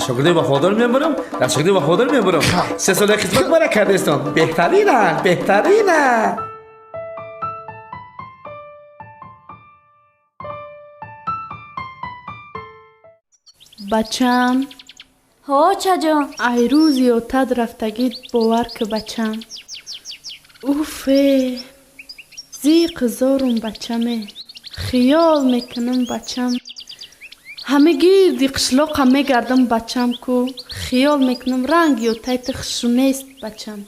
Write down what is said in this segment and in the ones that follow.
شاگرد وفادار میبرم، در شاگرد وفادار میبرم. 3 سال خدمت مرا کردستان. بهترینه. بچم ها چجان ای روزی و تد رفتگید باور که بچم اوفه زیق زارم بچمه خیال میکنم بچم همه گیردی قشلاق هم میگردم بچم کو خیال میکنم رنگی و تایت خشونیست بچم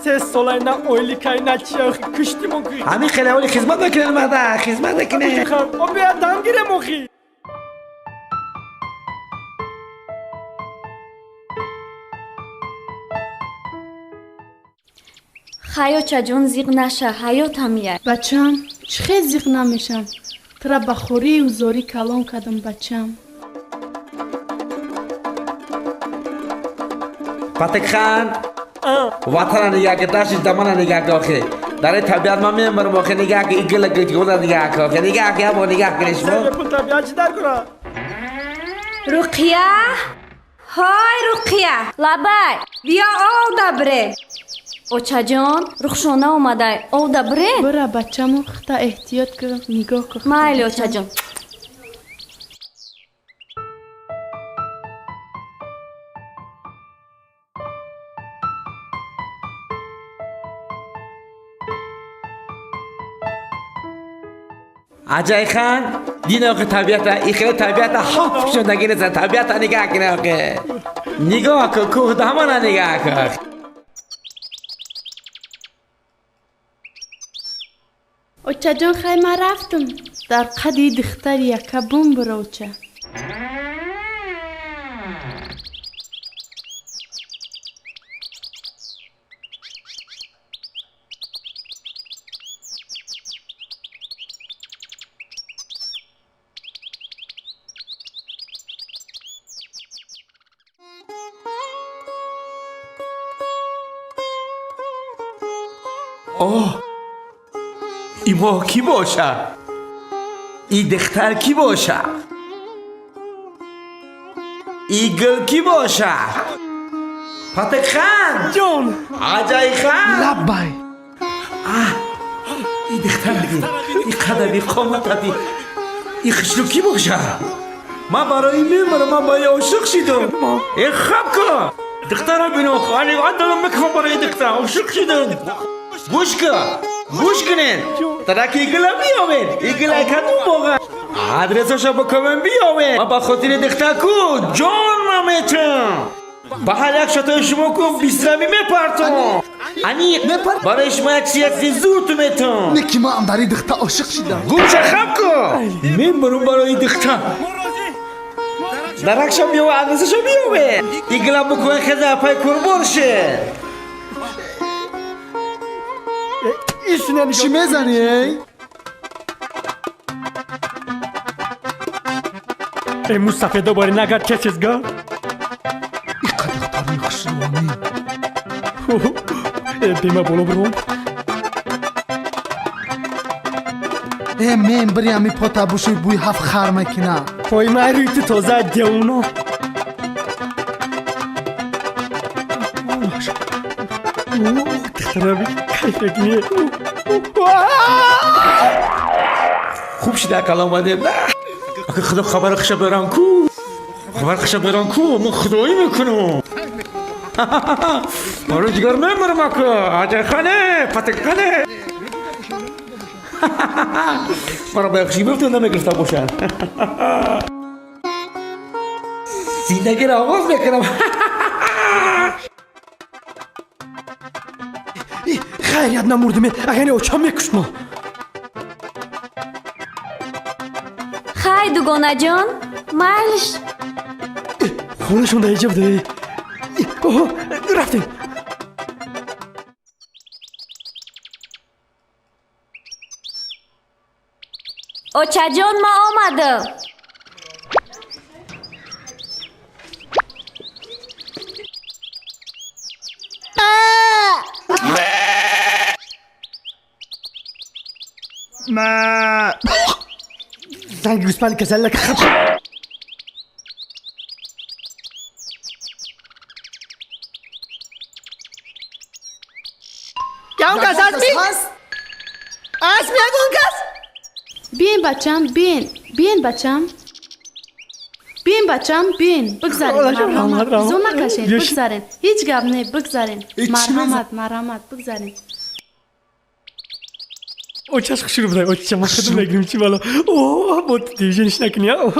3 سال نه اویلی که نه چیخ کشتی موخی همین خیلی اولی خدمت نکنه مرده خدمت نکنه او بیا دم گیره موخی خیو چجان زیغ نشه حیات همیه بچم چه خیلی زیغ نمیشم ترا بخوری و زاری کلام کردم بچم پاتک خان وطن نگاه که داشتی دمان نگاه که آخه در طبیعت ما میمرم آخه نگاه که ایگل گیتی گولا نگاه که آخه نگاه که با نگاه کنیش سر پول طبیعت چی در کرا رقیه های رقیه لبای بیا آو دبره اوچا جان رخشانه اومده آو دبره برا بچم خطا احتیاط که نگاه که مایلی اوچا جان عجای خان دین آخه طبیعت ای خیلی طبیعت حاف شدگی نیست طبیعت نگاه کنه آخه نگاه که کوه دامان نگاه که اوچا جان خیلی من رفتم در قدی دختر یکا بوم برا اوچا اوه ای ما کی باشه ای دختر کی باشه ای گل کی باشه پاتک خان جان عجای خان لبای ای دختر دی ای قدمی قامت دی ای خشلو کی باشه ما برای میمرم ما با عاشق شدم ای خب کن دختر بینو خالی عدلم مکفم برای دختر عاشق شدم گوش کنین ترک ایگل بیامین ایگل کدوم موقع آدرسشو بکنم بیامین ما با خاطر دختر کو جان نمیتونم با هر یک شتای شما کو 20 رمی میپرتم انی برای شما یک سیاسی زود میتونم نکی ما هم داری دختر عاشق شدم گوشه خب کن میبرم برای دختر درکشم بیام آدرسشو بیامین ایگل بکنم خزه پای کربار شه ایشونه چی میزنی؟ ای مصطفی دوباره نگرد چه چیزگاه این قدر دختر خشلوانی ای دیمه بولو برون ای من بری همی پاتا بوشوی بوی هفت خر میکنه پای من ریتی تازه دیونا دختره بی کیف نکنیه خوب شده کلام آمده نه اگه خدا خبر خشب بران کو من خدایی میکنم برای جگر میمرم اکو عجای خانه پاتک خانه مرا با یخشی بفتون نمیگرفته باشن زندگی را آغاز میکنم خیریت نموردم اگه اوچا میکشتم خی دوگانه جان مایلش خونشون ده ایجا بده اوه رفتیم اوچا جان ما آمده ما زنگ گوسپند کسل لك خط یا اون کس هست می؟ هست؟ هست میاد اون کس؟ بیاین بچم بیاین بچم بیاین بچم بیاین بگذارین مرحمت زور نکشین بگذارین هیچ گپ نه بگذارین مرحمت بگذارین او چش شروع بده او چه ما خودم بگیریم چی بالا اوه بود دیویژنش نکنیا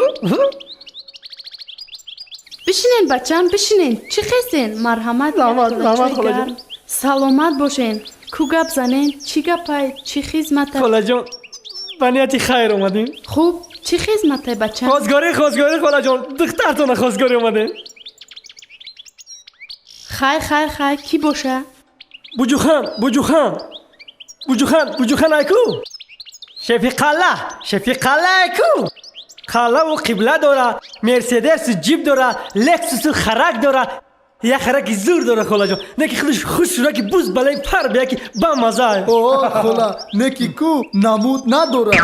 بشینین بچم بشینین چی خیسین مرحمت خاله سلامت باشین کو گپ زنین چی گپای چی خدمت خاله جان بنیاتی خیر اومدین خوب چی خدمت بچم خواستگاری خاله جان دخترتون خواستگاری اومده خیر کی باشه بوجوخان ایکو شفیق الله ایکو خاله و قبله داره مرسدس جیب داره لکسوس خرک داره یه خرکی زور داره خاله جان نکی خودش خوش شده که بوز بلای پر بیا که با مزه اوه خاله نکی کو نمود نداره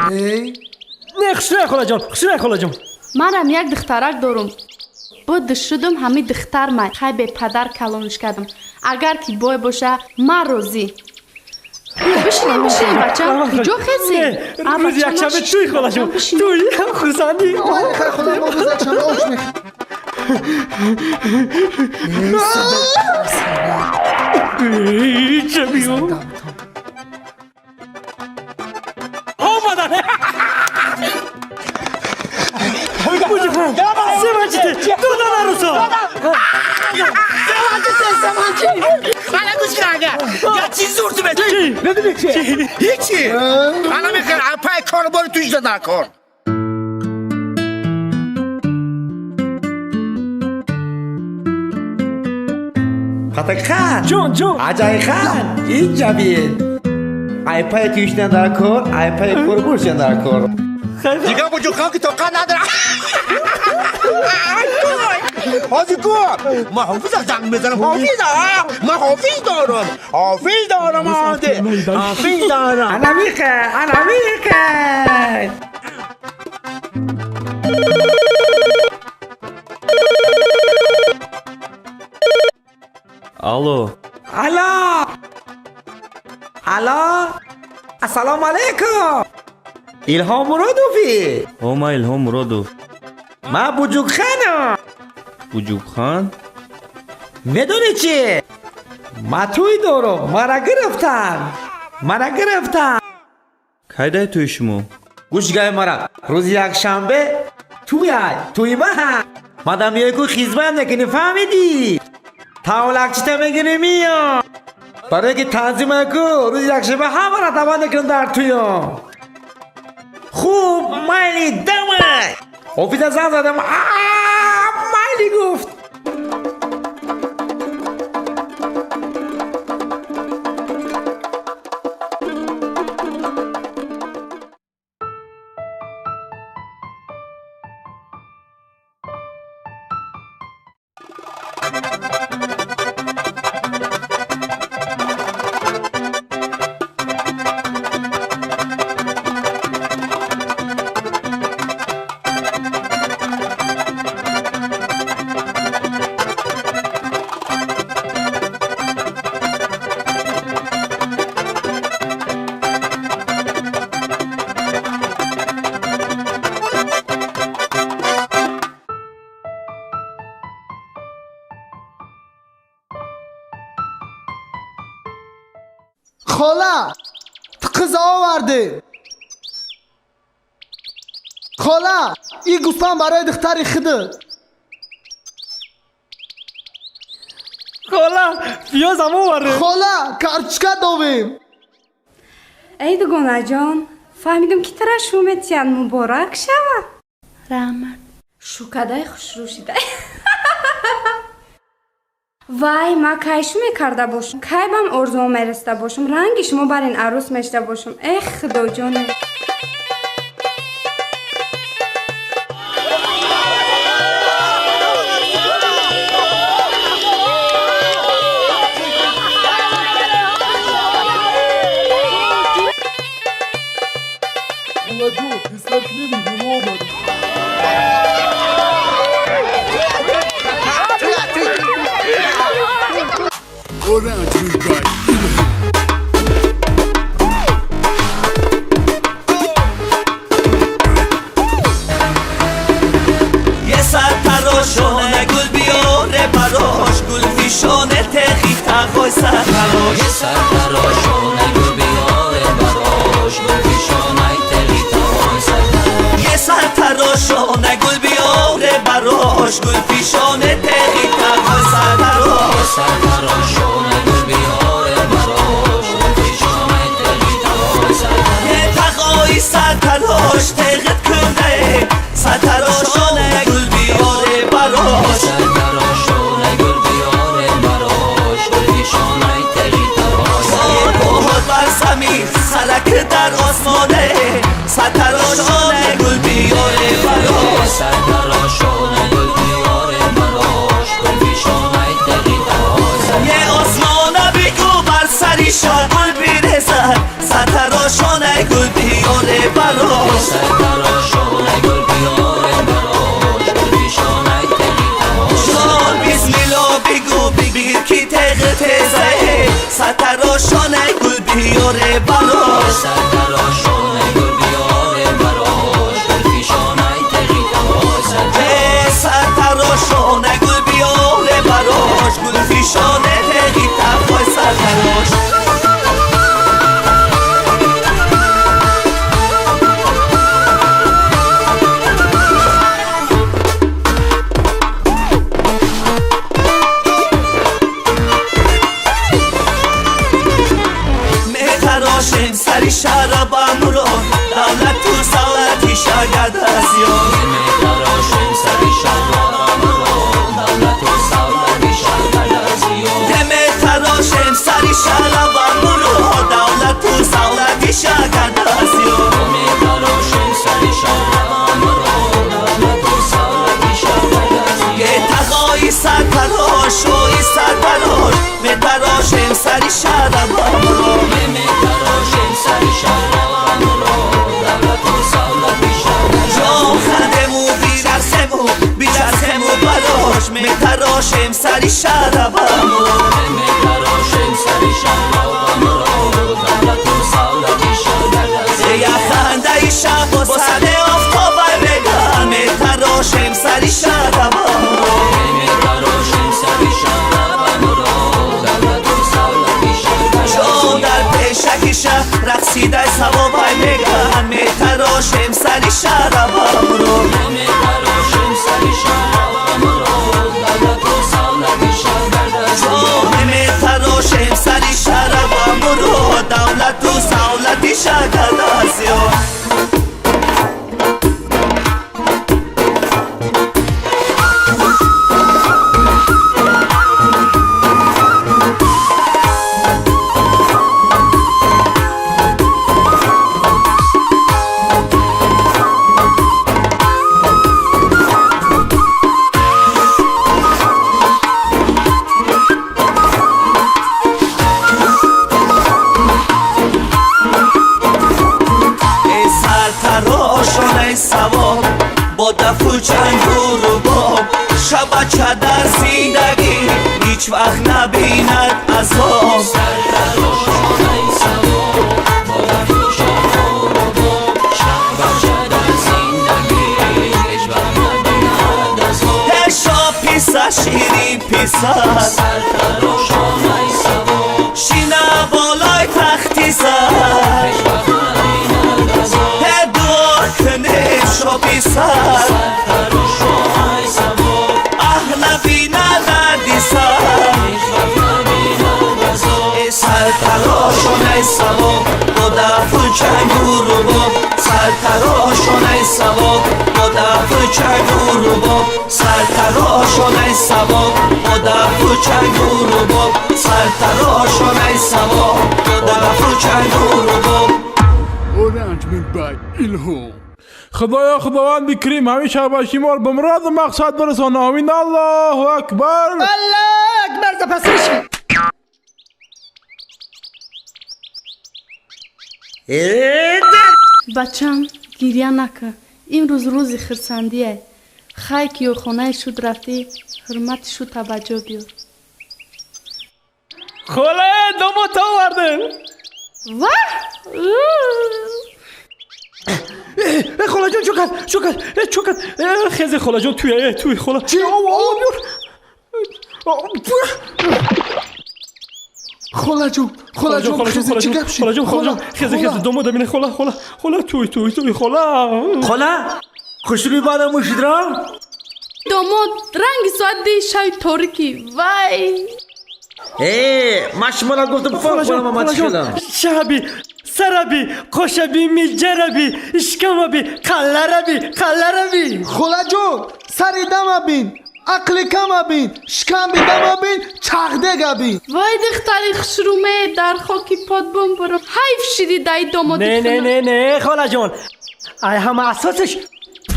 نه خوشونه خاله جان منم یک دخترک دارم بود شدم همین دختر من خیلی به پدر کلانش کردم اگر که بای باشه من روزی بشینین بچم جو خیسی روز یک شبه توی خاله جان توی خوزندی خیلی خاله ما روز یک شبه آش میخ چه بیو آمدن بوجوخان سمانچیته دونه نروسا سمانچی حالا گوش کن یا چی زور تو بده بدونی چه هیچی حالا میخوام پای کار برو توش دادن کن Patak Khan جون Acai Khan اینجا بیاین ای پای توش ندار کن ای پای قربوش ندار کن دیگه بوجوخان که توقع نداره حاضی کن ما حافظ از زنگ بزنم حافظ دارم انا میخه الو السلام علیکم الهام مرادوفی ما الهام مرادوف من بوجوک خانم بوجوک خان میدونی چی؟ ما توی دارم مرا گرفتن کایده توی شما گوشگاه مرا روز یک شنبه توی مادام یکو خیزمت نکنی فهمیدی؟ تاولک چی تا میگنی میام برای که تنظیم کو روز یک شنبه همه را تبا نکن در تویم خوب مایلی دمه آفیس زن زدم مایلی گفت خاله قız آورده خاله این گوسفند برای دختر خودت خاله پیاز هم آورده خاله کارچکه دویم ای دوگانه جان فهمیدم که ترا شومتیان مبارک شوه رحمت شوکدای خوش روشیده وای ما کایشو میکرده باشم کای بام ارزو میرسته باشم رنگی شما بر این عروس میشته باشم ای خدا جانه خواه سرتراش سرتراشونه گل بیاره براش گل پیشانه تقی تقای سرتراش یه سرتراشونه گل بیاره براش گل پیشانه تقی تقای سرتراش سرتراشونه گل بیاره براش گل پیشانه تقی تقای سرتراش یه تقای سرتراش تقیت کنه سرتراشونه گل بیاره براش سرتراشونه گل بیاره براش گل پیشانه تقی تقای سرتراش بر زمین سرک در آسمانه سرتراشونه گل بیاره براش سرتراشونه گل بیاره براش گل پیشانه تقی تقای یه آسمانه بگو بر سریشان گل بیرزد سرتراشونه گل بیاره براش سرتراشونه گل بیاره براش گل پیشانه تقی تقای بسم الله بگو بگیر کی تقی تزه سرتراشونه گل بیاره براش سرتراشونه گل بیاره براش گل پیشانه تقی تقای سرتراشونه گل بیاره براش گل پیشانه تقی تقای سرتراش مهتراشم سری شرابم رو دولت تو سالتی شاید از یاد مهتراشم سری شرابم رو دولت تو سالتی شاید از یاد مهتراشم سری شرابم رو دولت تو سالتی شاید از یاد مهتراشم سری شرابم رو دولت تو سالتی شاید از یاد یه تقای سرتراش و ای سرتراش مهتراشم سری شرابم رو مهتراشم سری شرابم رو دولت تو سالتی شاید جا خدمو بیرسمو براش مهتراشم سری شرابم رو مهتراشم سری شرابم رو دولت تو سالتی شاید یه خنده ای شب و سر آفتاب بگم مهتراشم سری شرابم رو مهتراشم سری شرابم رو دولت تو سالتی شاید جا در پیشکیشه رقصیده ثوابای بگم مهتراشم سری شرابم رو مهتراشم سری شرابم رو دولت تو سالتی شاید جا مهتراشم سری شرابم رو دولت تو سالتی شاید از یاد سواب با دف و چنگ و رباب شبچه در زندگی هیچ وقت نبیند عذاب سرتراشانه سواب با دف و چنگ و رباب شبچه در زندگی هیچ وقت نبیند عذاب هشا پیسه شیرین پیسه سرتراشانه سواب شینه بالای تختی سر هیچ وقت نبیند عذاب کنه شاپی سر سرتراشانه سواب احلفی ندردی سر هیچ وقت نبیند عذاب سرتراشانه سواب با دف و چنگ و رباب سرتراشانه سواب با دف و چنگ و رباب سرتراشانه سواب با دف و چنگ و رباب سرتراشانه سواب با دف و چنگ و رباب اورنج من بای الهام خدایا خداوند کریم همیشه باشیم و به مراد و مقصد برسان آمین الله اکبر الله اکبر زپسش بچم گریه نکن امروز روز خرسندیه خای که خونه شد رفتی حرمت شد توجه بیار خاله داماد آوردن خاله جون چوکت خیزه خاله جون توی خاله چی؟ خلا جون خیزی چی گپ شد خلا خیزی دومو دمینه خلا توی خلا خوشروی بادم موشیدرام داماد رنگ ساعت دی شای ترکی وای مشمالا گفتم فرق کنم اما چکلم شبی سربی قشبی میجربی اشکمبی قلربی خلا جون سری دم بین عقل کم بین شکم بی دم بین چغده گبین وای دختری خشرومه در خاکی پاد بم برم حیف شدی دای داماد نه خلا جون ای هم اساسش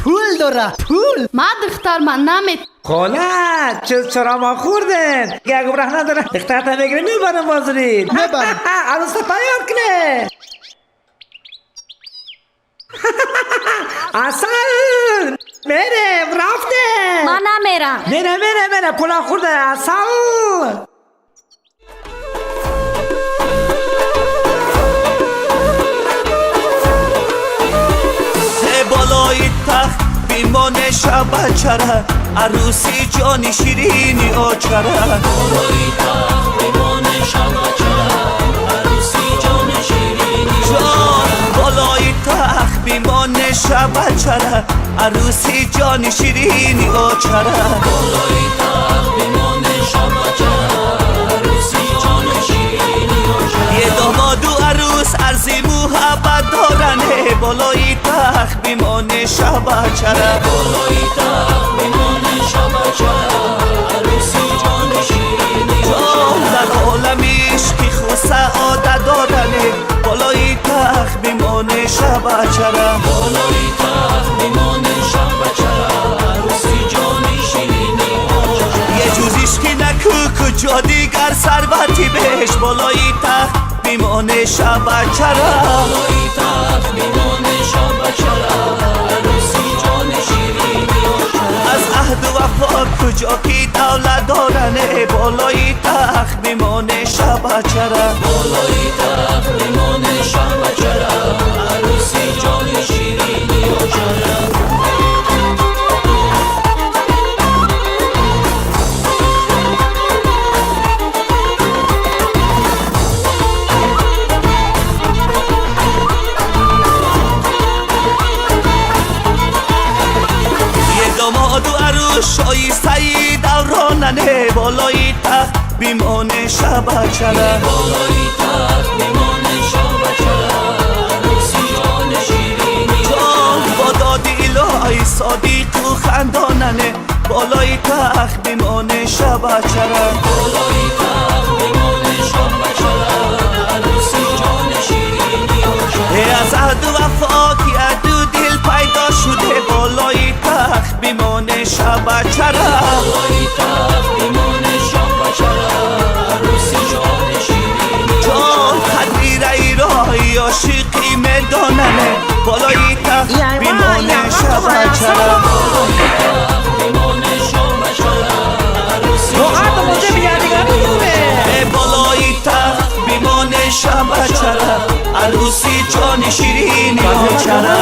پول داره پول ما دختر من نمید خلا چرا ما خوردن گرگو برح نداره دختر تا بگیره میبرم بازرین ببرم عروس تایار کنه اصل میرم رفته من نمیرم میره پولا خورده اصل بالای تخت بیمان شب چره عروسی جانی شیرینی آچره بالای تخت بیمان شب چره عروسی جانی شیرینی جان بالای تخت بیمان شب چره عروسی جانی شیرینی آچره بالای تخت بیمان شب چره عروسی جانی شیرینی آچره یه داماد و عروس عرضی محبت دارنه بالای تخت بیمان شب چره بالای تخت بیمان شب چره عروسی جان شیرینی جان در عالمیش که خود سعادت دارنه بالای تخت بیمان شب چره بالای تخت بیمان شب چره عروسی جان شیرینی یه جوزیش که نکو کجا دیگر سربتی بهش بالای تخت بیمان شب چره بالای تخت بیمان شب چره عروسی جان شیرینی از عهد و وفا کجا کی دولت دارنه بالای تخت بیمان شب چره بالای تخت بیمان شب چره عروسی جان شیرینی چره شایی سعید دوراننه بالای تخت بیمان شب چره بالای تخت بیمان شب چره عروسی جان شیرینی جان با داد الهی صادق و خنداننه بالای تخت بیمان شب چره بالای تخت بیمان شب چره عروسی جان شیرینی از عهد و وفا که عدو دل پیدا شده بالای تخت بیمان شب چره بالای تخت بیمان شب چره عروسی جان شیرینی جان قدری رای عاشقی میداننه بالای تخت بیمان شب چره بالای تخت بیمان شب چره عروسی جان شیرینی بالای تخت بیمان شب چره عروسی جان شیرینی چره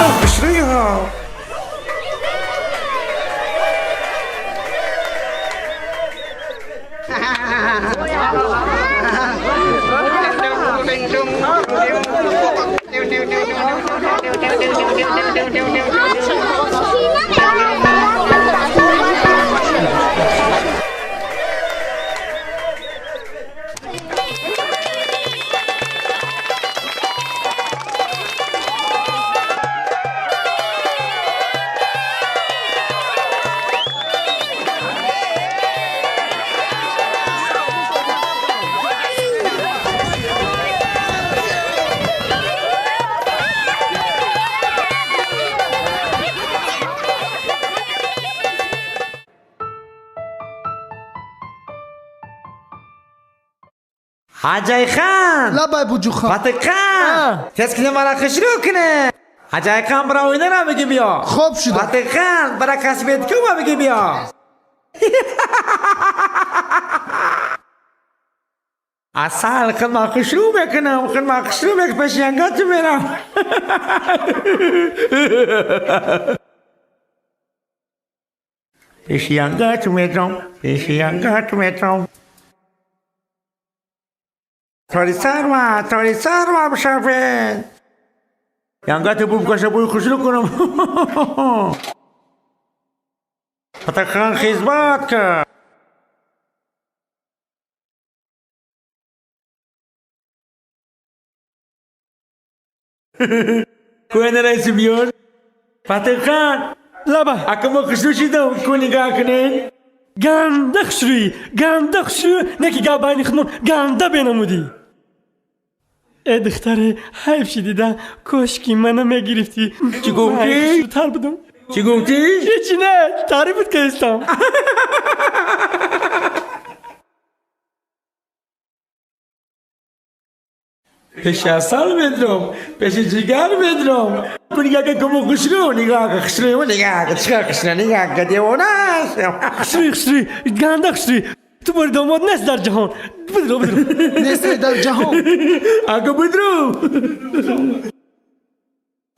حاجی خان لبای بوجو خان فاتح خان کس که مرا خشرو کنه حاجی خان برای نه بگی بیا خوب شده فاتح خان برای کسی بیت کیو بگی بیا اصل خود ما خشرو بکنم خود ما خشرو بکنم پیش ینگات میرم پیش ینگات میرم تاری سرما بشافن یانگات بوم کشه بوی خوشلو کنم فتخان خیزبات که کوه نرایسی بیار فتخان لبا اکما خوشلو شیدم کو نگاه کنین گندق شروی نکی گا باینی خنون گنده بینمودی ای دختره حیف شدیده کاشکی منو میگرفتی چی گفتی؟ تر بدم چی گفتی؟ هیچی نه تعریفت که استم پیش اصل بدرم پیش جگر بدرم تو نگاه که کمو خوشلو نگاه که خشلو نگاه که چقدر خشلو نگاه که دیوانه خشری گنده خشری تو باری داماد نیست در جهان بدرو نیست در جهان اگه بدرو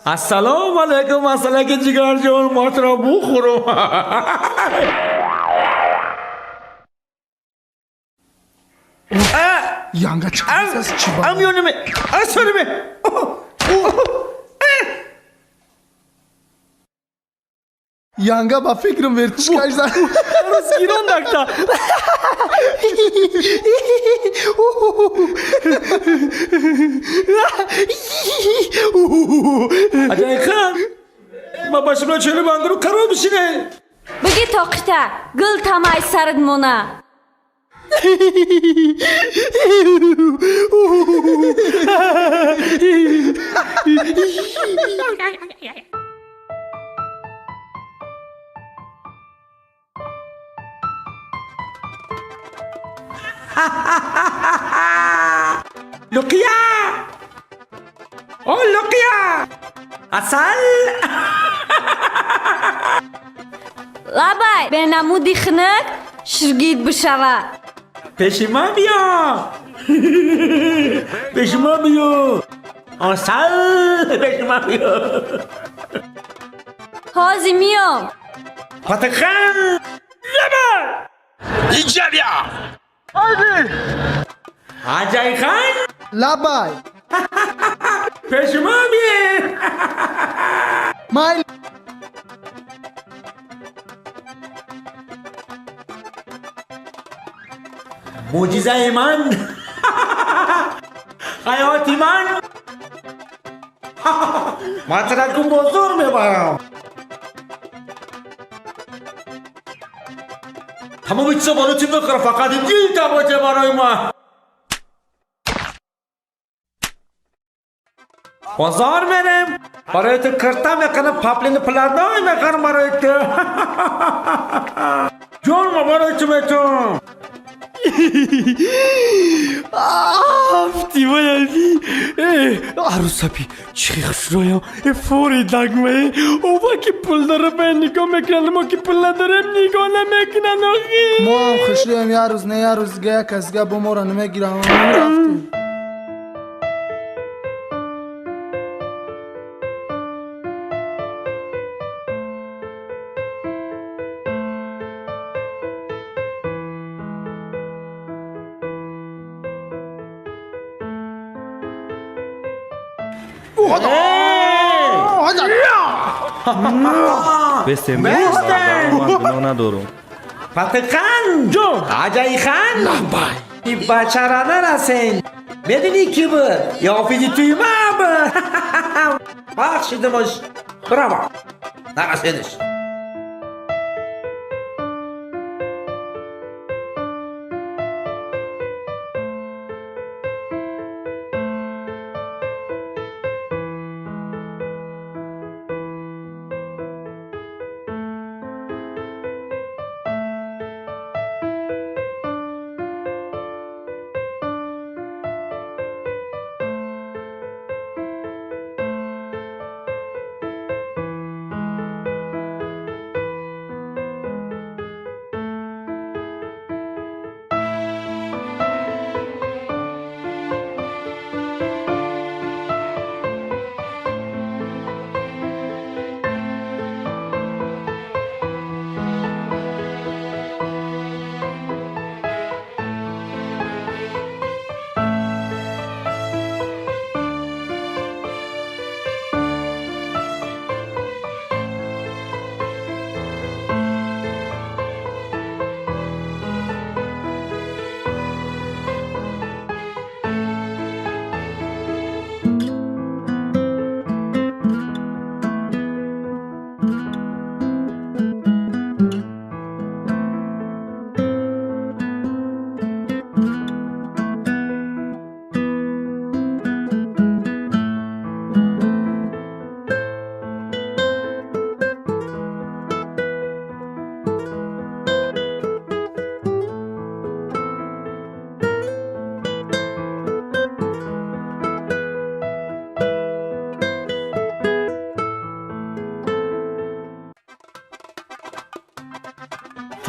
السلام علیکم اصلا که جگر جان ما ترا بخورم یانگا چیز چی با امیونمه اصفرمه یانگا با فکرم ورتشکش زد روز گیران دکتا اجای خان ما başımla çölü bandırıp karo bişine بگی тоқита гул тамай сард мона لقیا او لقیا اصل лабай бенамуди хинак ширгид бишава peşime bia peşime bia اصل peşime bia ҳозир миём Patakan Lama اینجا بیا Acay Khan لبای peşime bia مایل معجزه من حیاتی من مطرقم بزرگ میبرم تمام چیزا بالو چی بخوره فقط اینجی تباچه برای ما بازار میرم برای تو کرتا میکنم پاپلین پلردای میکنم برای تو جون ما برای تو میتونم Afti vayaldi. Arusapi çıkışroya. Fori dagme. Ova ki pulları ben niko mekranım o ki pullarım niko ne mekranım. ما هم خوشلیم یه روز نه یه روز گه کسگه بمورا نمیگیرم رفتیم بسته من گناه ندارم پتکان جون آجای خان لبای این بچه را نرسین میدونی کی بود یا فیدی توی ما بود بخشیدمش براو نرسینش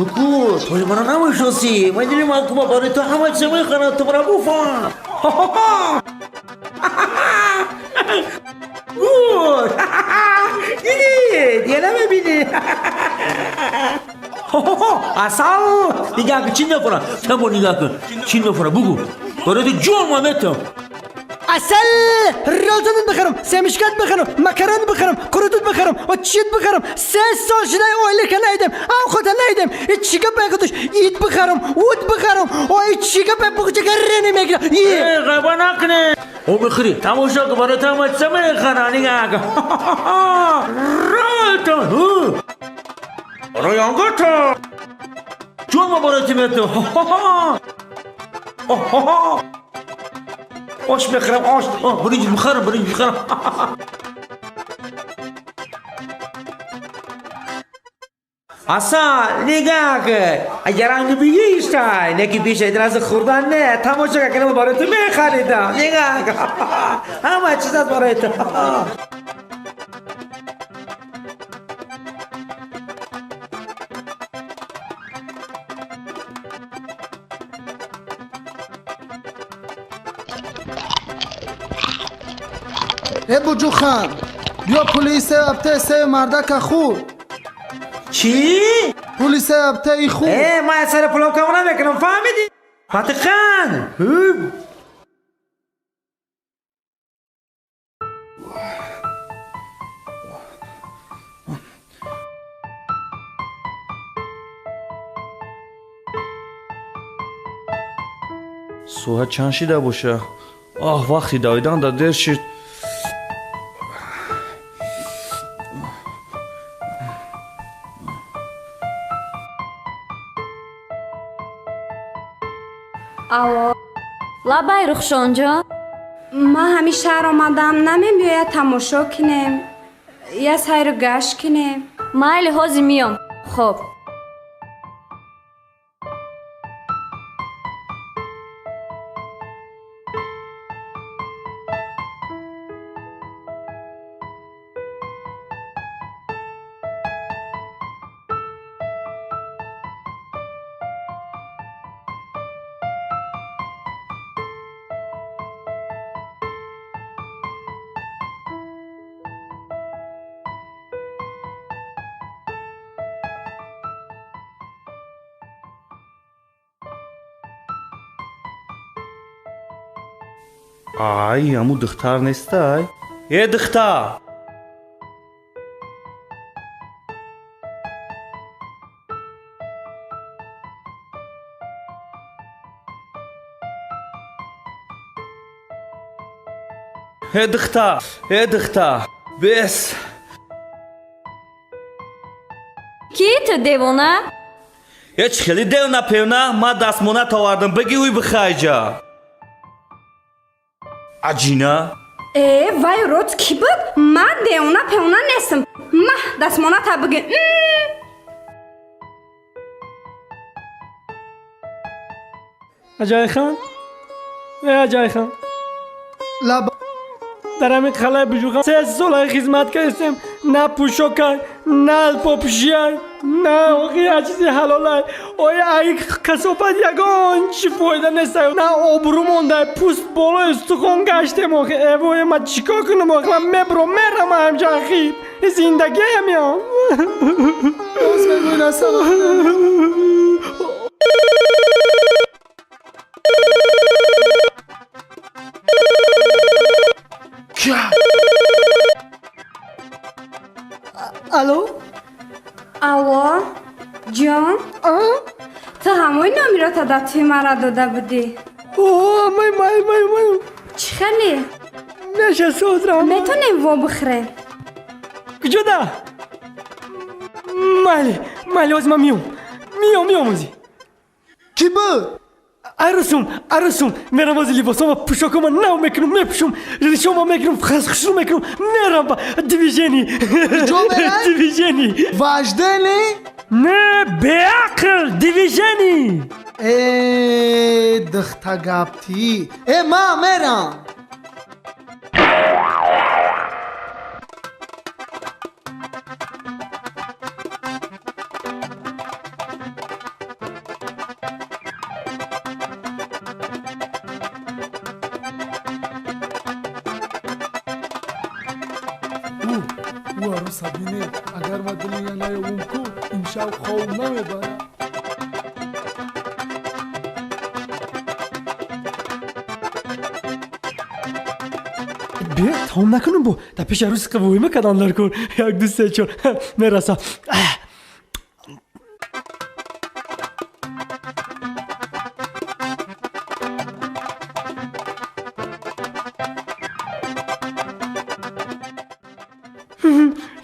شکر توی منو نمیشناسی میدونی من که برای تو همه چی میخوانم تو برای بفهم گود دیدید یه نمیبینی اصل نگاه کن چین نفرم تمام نگاه کن چین نفرم بگو برای تو جون مامتم اصل روزمون بخرم سمشکت بخرم مکرون بخرم کردود بخرم و چیت بخرم 3 سال شده اویله که نیدم او خود نیدم ای چیگه بگوش ایت بخرم ود بخرم و ای چیگه بگوش گره نمیگیرم ای غبا نکنه او بخری تماشا که برای تمام چه میخوانم نگاه کن رایتون برای آنگاتا جون ما برای تیمتو آش بخرم آش برنج بخرم اصلا نگاه که اگر رنگ بیشتر نکی بیشتر درست خوردن نه تماشا کنم برای تو میخریدم نگاه که همه چیز هست برای تو بوجو خان بیا پلیس ابته سه مردک خود چی؟ پلیس ابته ای خود من سر پلو کامرا میکنم فهمیدی؟ فاتح خان ساعت چند شده باشه وقتی دویدن در دیر شد آوا لبای رخشان جان ما همیشه شهر آمدم نمیباید تماشا کنیم یا سیر و گشت کنیم مایل هازی میام خب همون دختر نیسته ای دختر ای دختر بس کی تو دیوانه؟ هیچ خیلی دیوانه پیونه ما دستمونت آوردم بگی اوی بخوای جا عجینه وای روز کی بود؟ من دیوانه پیونه نیستم ما دستمانه تا بگه اجای خان اجای خان لب در همین خلای بجوخم 3 سال خدمت کردم نه پوشاکای نه الپاپشیای نه آقای عزیزی حلالای آیا ای کسافت یگان چی فایده نیست نه آبرو مونده پوست بالا استخوان گشتم آخه ایوای من چیکار کنم آخه من میرم همجا خیب زندگی همیام باز بگوی نسا الو آوا جان تو همون نامی را تا در توی مرا داده بودی مای چی خیلی؟ نشسته اترم میتونیم و بخره کجا ده؟ مالی از من میام ازی کی بود؟ عروسم میرم از لباسام پوشاکم نو میکنم میپوشم ریشام میکنم خسخشو میکنم میرم با دیویژنی وجدنی؟ نه بیعقل دیویژنی دختا گابتی ما میرم عروس بینه اگر ما دلی نه اون کو این شب خواب نمیبره. بیا تمام نکنم با در پیش عروس قبویمه کدانلار کن یک دو سه چون میرسم.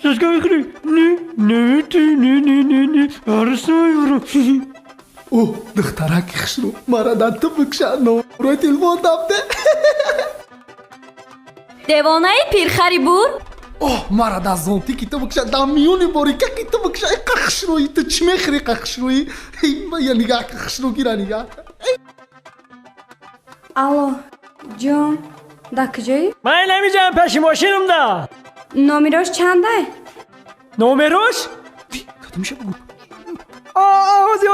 ششکا میخوری؟ نه عروس نمیبرم. اوه دخترک خشنو مرا در تو بکشه نمره تلفن دفته. Devonayı pirxari bur? اوه مرا در زونتی که تو بکشه در میونی باری که تو بکشه قخشنوی تو چی میخری قخشنوی یا نگاه قخشنو گیره نگاه. Alo, John, da kujایی؟ من نمیجم پیش ماشینم ده. نومیروش چنده؟ نومروش؟ کدوم میشه بگو؟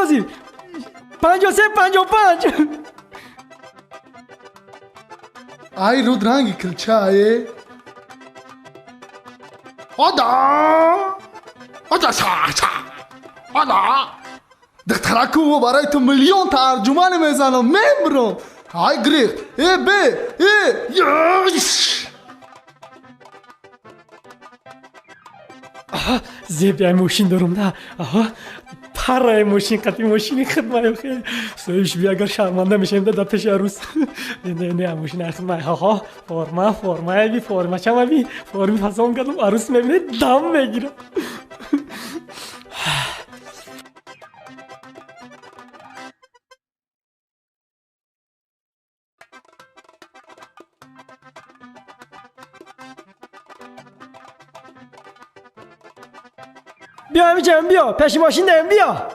آزی 53 55. ای رود رنگی کلچه ای آدا آدا آدا دخترکو و برای تو میلیون ترجمان میزنم میبرم. ای گریخ ای بی ای یش زیبی ماشین دارم نه. پرای ماشین قطعی ماشینی خدمه خیلی سویش بیا اگر شرمنده میشیم در پیش عروس. نه ماشین خدمه فرما چما بی فرمی فسان کردم عروس میبینه دم میگیرم. بیا میجم بیا پیش ماشین دارم بیا.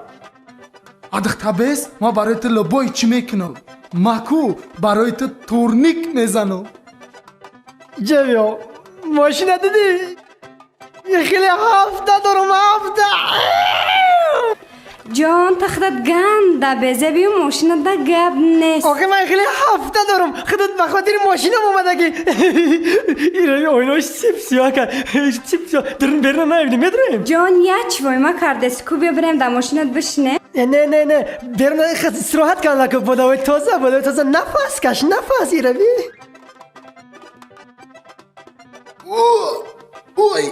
دختر بیس ما برای تو لبای چی میکنم ماکو برای تو تورنیک میزنم. بیا ماشین دیدی؟ یه خیلی هفته دارم هفته. جان تختت گنده بزه بیو ماشینت ده گب نیست. آخه من خیلی هفته دارم خودت بخاطر ماشینم اومده که ایرانی اویناش سیپسیا کرد سیپسیا درن برن نایبیدی میدریم. جان یه چوی ما کردست کو بیا بریم در ماشینت بشینه. نه برن خیلی استراحت کن لکه بوداوی تازه نفس کش نفس ایرانی. اوی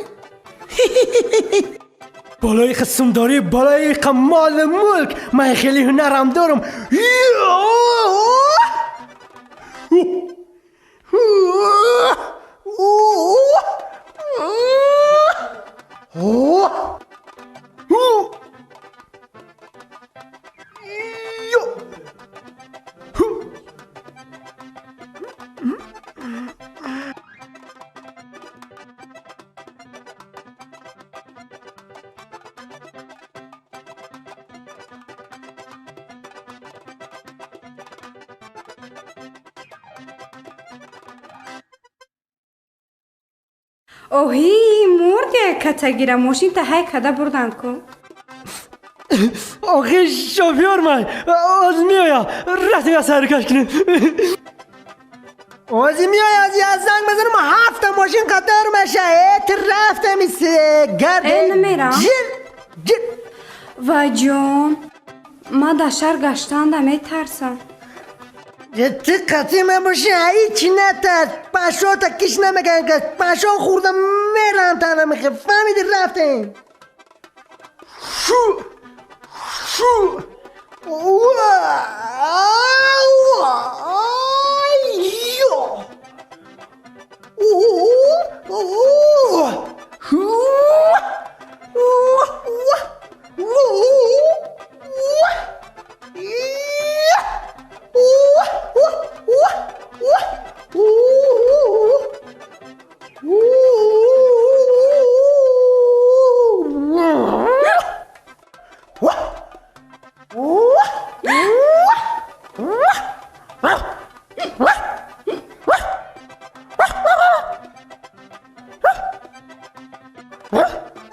بالای خصوم داری بالای مال ملک من خیلی هنرم دارم. اوهی مرد کتگیره ماشین تا های کده بردن کن. آخه شافیار من از میایا رفتیم از سرکش کنیم. آزی میای از زنگ بزنم هفته ماشین قطار میشه ات رفته میسه گرده نمیرم و جون ما در شهر گشتن ده میترسم. جدی قطعی باشی هیچی نترس پشا تا کش نمیگن که پشا خوردم میرم تا نمیخه فهمیدی رفتیم.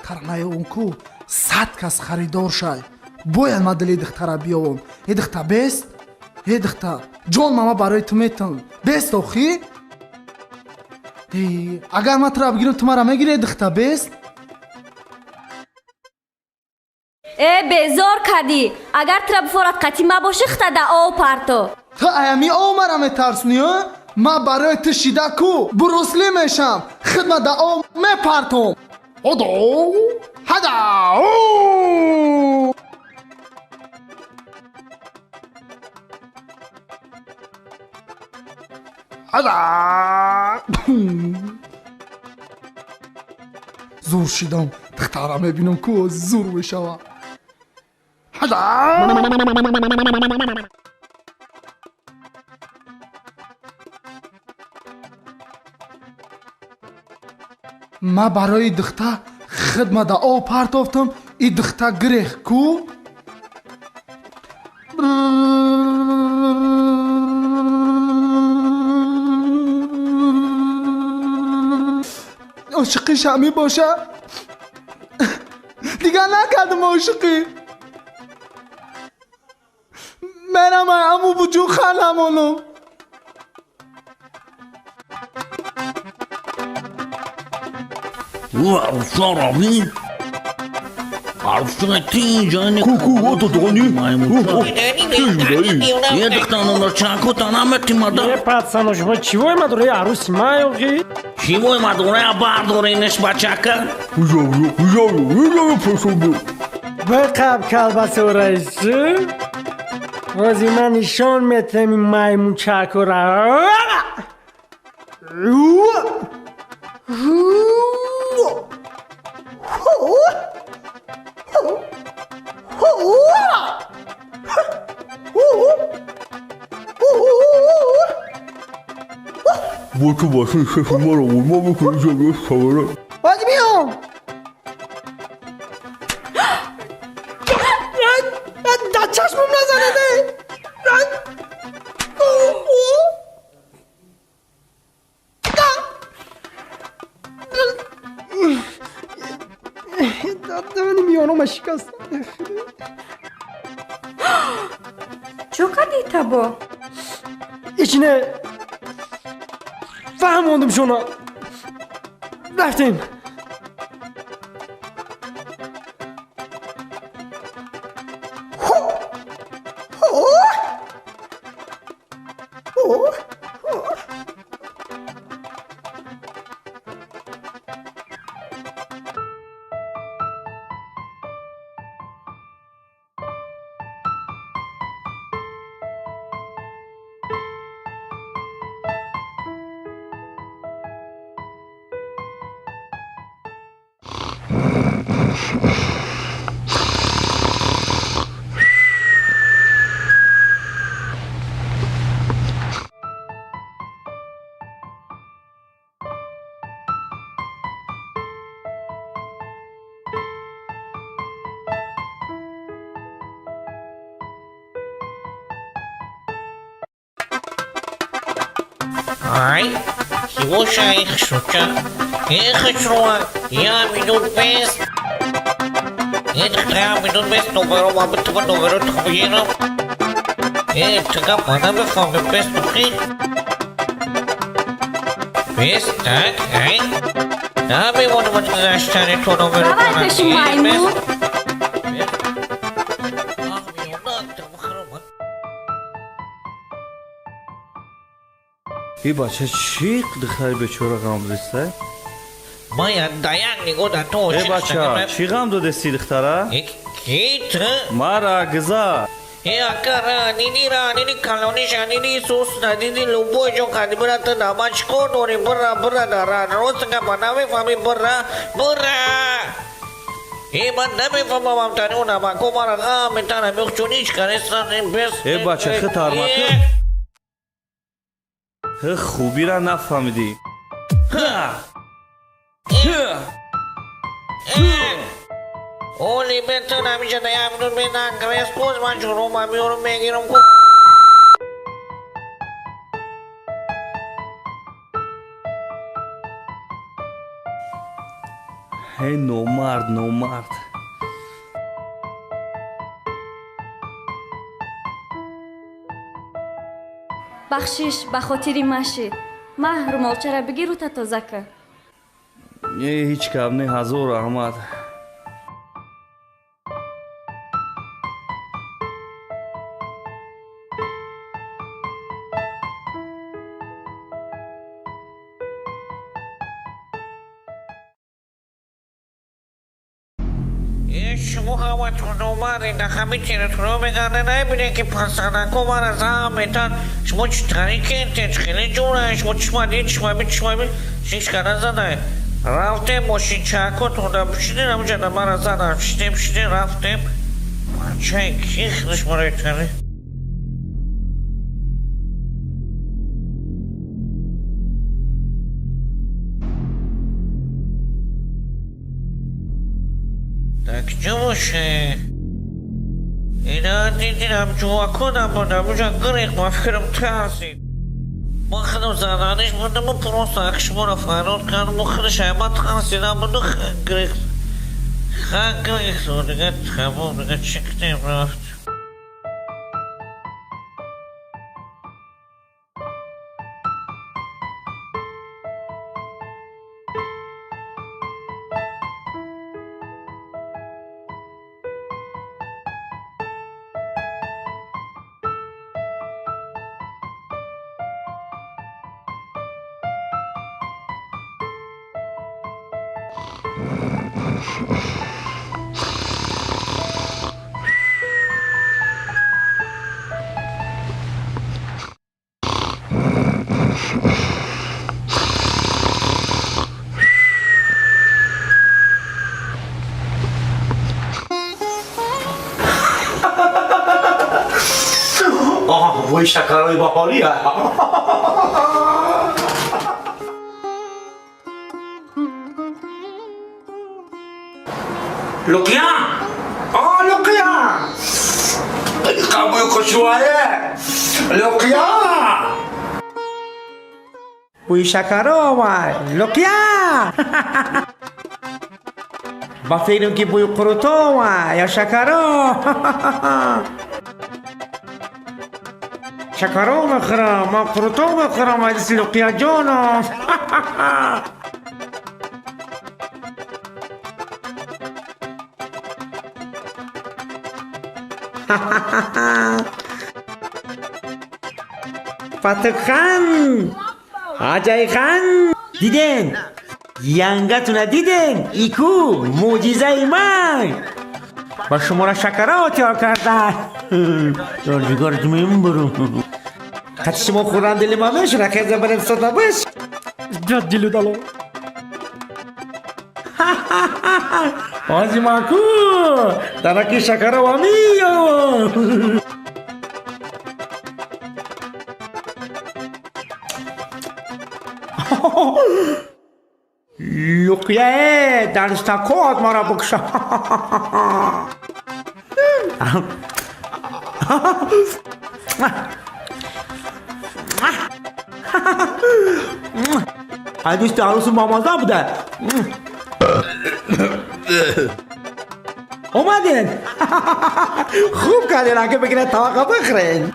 ترنای اون کو 100 کس خریدار شای باید ما دلی دختره بیاوم. ای دختر بیست ای دختر جان ماما برای تو میتونم بیست آخی. اگر ما ترا بگیرم تو مرا میگیری ای دختر بیست безор кадӣ. Агар тра бифорад қатӣ мабошӣ хта да об парто. تو ایمی او مرا میترسونی ها؟ من برای تو شیده کو بروسلی میشم خدمت دا او میپرتم هدو هدا هدا زور شیدم دخترم میبینم کو زور میشوه هدا ما برای دختر خدمت او پرتافتم ای دختر گریخ کو عاشقی شمی باشه دیگه نکردم عاشقی منم امو بجو خلمونم عروسان رابین عروسان اینجا کو تو دانی یه دختران را چاکو تنامتی مادر یه پاتسانو شما چیوی مدوره عروسی مایوگی؟ چیوی مدوره باردوره اینش بچاکا بقب کلبس و رئیسی وزی من نشان میتم این مایمون چاکو را با تو باشون شف ما رو ما بکنی جلوش خبره باید بیام در چشمم نزنه ده دهنی میانم شکست چو کدی تبا ایچینه فهموندم شونا رفتیم Ay, слушай, их шутя, их шруа, я минут без. Это треба минут без номером, а бы това номером тхуирам. Така панаме фаме без тухи. Без так, ай. Да ми можем защитить то номером. Давай пишу майму. ای بچه چی دختری بیچاره غم دسته؟ Моя даяк не года точно. ای بچه چی غم دستی دختره؟ Кит. مارا گزا Акара, нини колониша, нини сусна, нини любой жо кади брата на мачко, нори бра дара, роска банаве фами бра. Имандаме фама вам тануна, ма комара га метана мюхчуничка, несан без. ای بچه خط آرماته خوبی را نفهمیدی Оли бето намиша да я минут ме на крескоз мачуро ма миору мегирам ку. هی نومرد бахшиш ба хотири маши маҳ румолчара бигиру та тоза кар هیچ کم نه هزار احمد شما همتون اومدین همه تیرتون رو بگرده نبینه که پسنکو من از هم میتن شما چی طریقه خیلی جوره شما چشمایی شیش کنه زده رفتیم ماشین چکاتون رو بشیدین همونجا من رو زدم شیدیم رفتیم بچه کی خیلیش برای تره کجا باشه اینا دیدینم جواکنم بودم اونجا گریخ ما فکرم ترسید ما خودم زدنش بودم و پروسه شما رو فرار کردم و خودش همه ترسیدم بودم گریخ رو دیگه تمام دیگه چکتیم رفت وای شکرهای بهاری لقیا لقیا قبوی خوشوایه لقیا بوی شکرها وای لقیا با فکرم که بوی قروتا وای یا شکرها شکرها بخورم ما قروتا بخورم عزیز لقیا جانم فتح خان آجای خان دیدن ینگتونه دیدن ایکو موجیزه من با شما را شکرها تیار کرده جارجگار جمعیم برو حتی شما خوران دل ما میشه که زبرم صدا بش جد جلو دلو آجی ماکو درکی شکرها و میو لقیه دستکات ما را بکشا حدیث عروس مامازه بوده اومدین خوب کردین اگه بگیره طبقه بخرین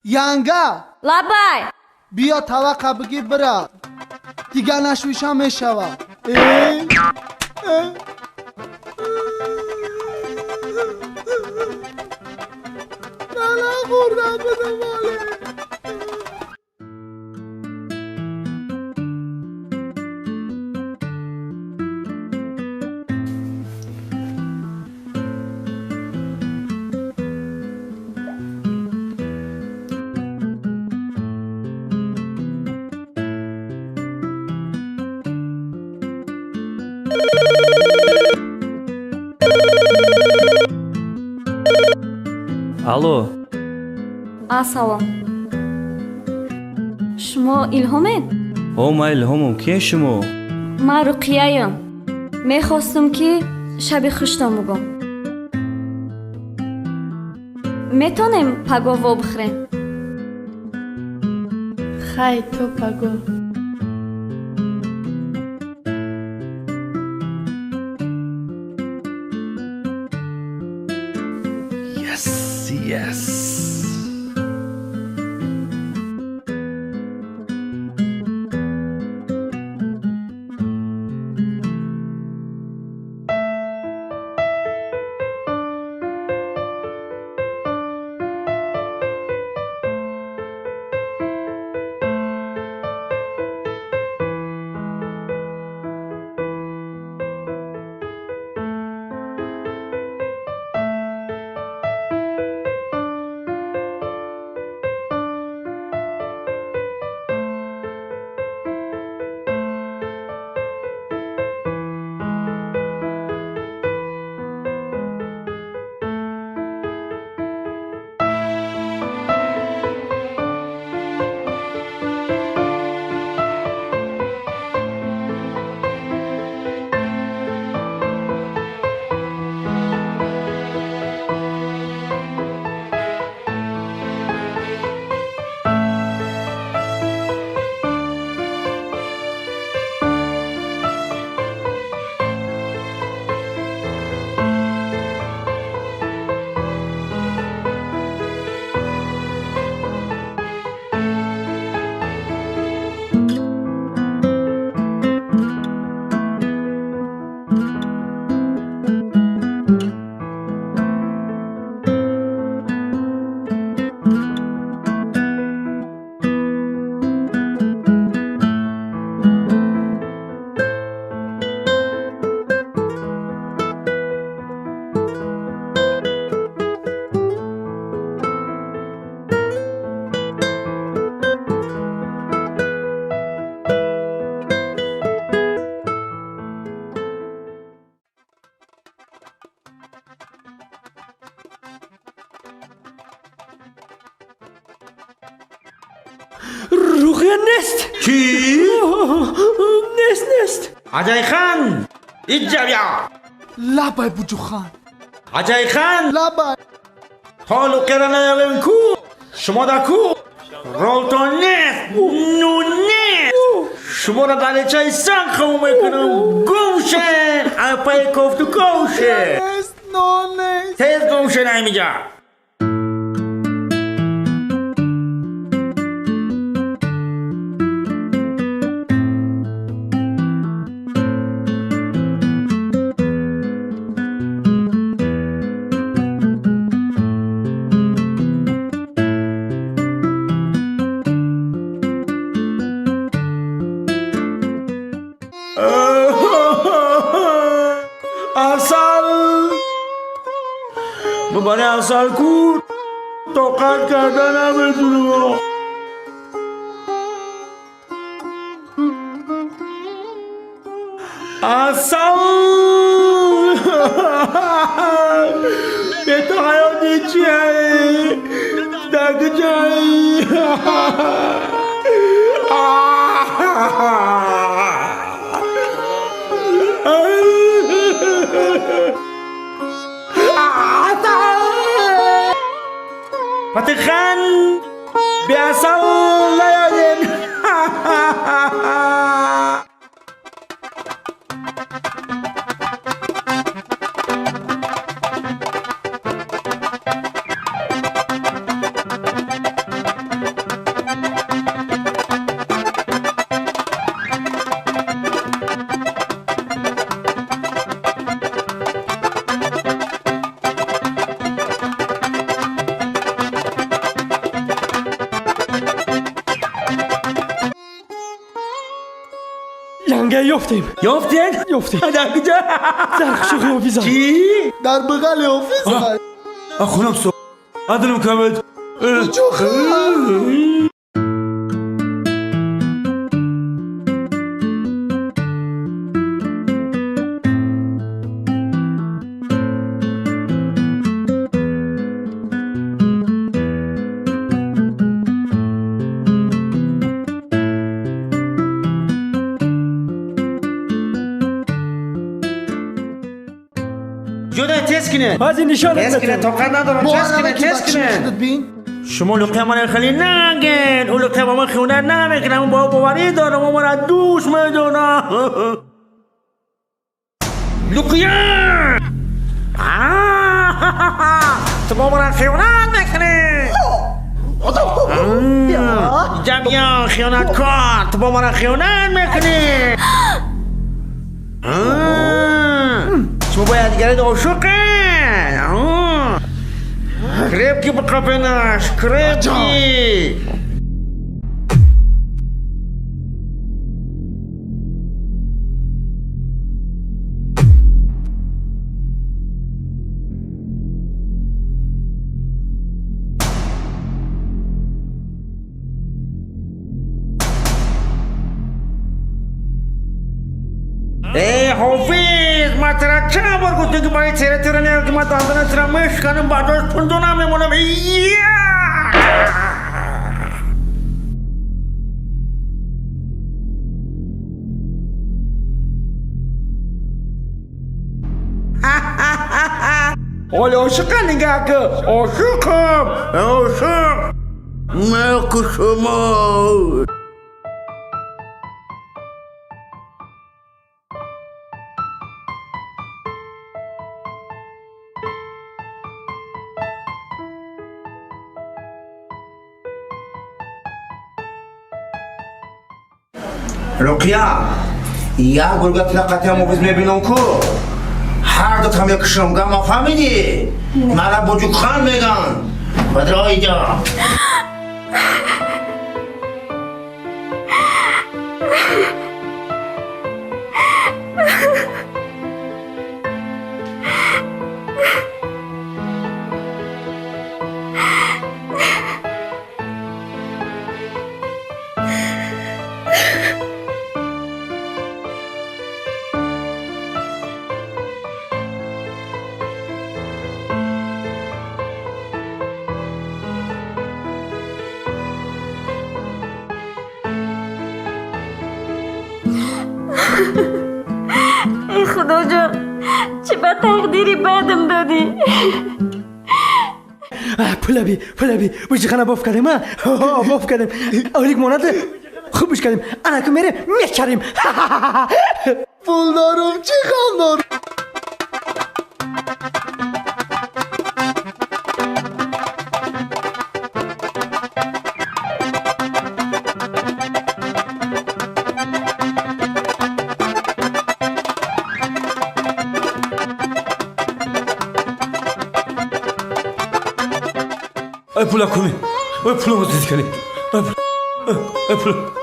янга лабай бия тавақа бигир бира дига нашвиша мешава бала хурда будамале алло ассалом шумо илҳомед о ман илҳомам кие шумо ман руқияям мехостам ки шаби хуштон бугам метонем паго вобихрем хай то паго yes روغن نیست چی؟ نیست عجای خان اینجا بیا لبای بوجو خان عجای خان لبای حالو قرن نیاویم کو شما دا کو رولتون نیست نون نیست شما را بلیچه سنگ خو میکنم گوشه اپای کفتو کوشه نیست نو نیست تیز گوشه نمیجا اصل بباره اصل کور طاقت کردن نمیتونه اصل به تو حیاتی چیه درد جایی فتح خان بیاصل نیادین لنگه یافتیم یافتین؟ در کجا؟ در خشوق آفیزم چی؟ در بغل آفیس خونم سو عدلم کمد بوجو خان جدا تست کنه از این نشانت تست کنه بده طاقت ندارم تست کنه بین شما لقیه من خیلی نگین اون لقیه من خیونه نمیکنم اون با باوری دارم اون من دوست میدونم لقیه تو با من خیونه میکنی جبیا خیانت کار تو با من خیانت میکنی شما باید گرد عاشقه крепкий покопай наш крепкий حافظ ما ترى چند بار گفتم که باید تره نیار که ما دادن تره مشکنم بعدش پندونم میمونم حالا عاشقم نگه که عاشقم عاشق ملک شما رقیه یک گرگت لقتی هم مفیز میبینم که هر دوت هم یک شمگه ما فهمیدی؟ مرا بوجوک خان میگن بدرای جا ای خدا جان چه با تقدیری بدم دادی. پولابی بوجی خانه باف کردیم باف کردیم اولیک مونت خوبش کردیم انا که میره میکردیم پول دارم چی خواندار ای پولا کنی ای پولا مزید کنی ای پولا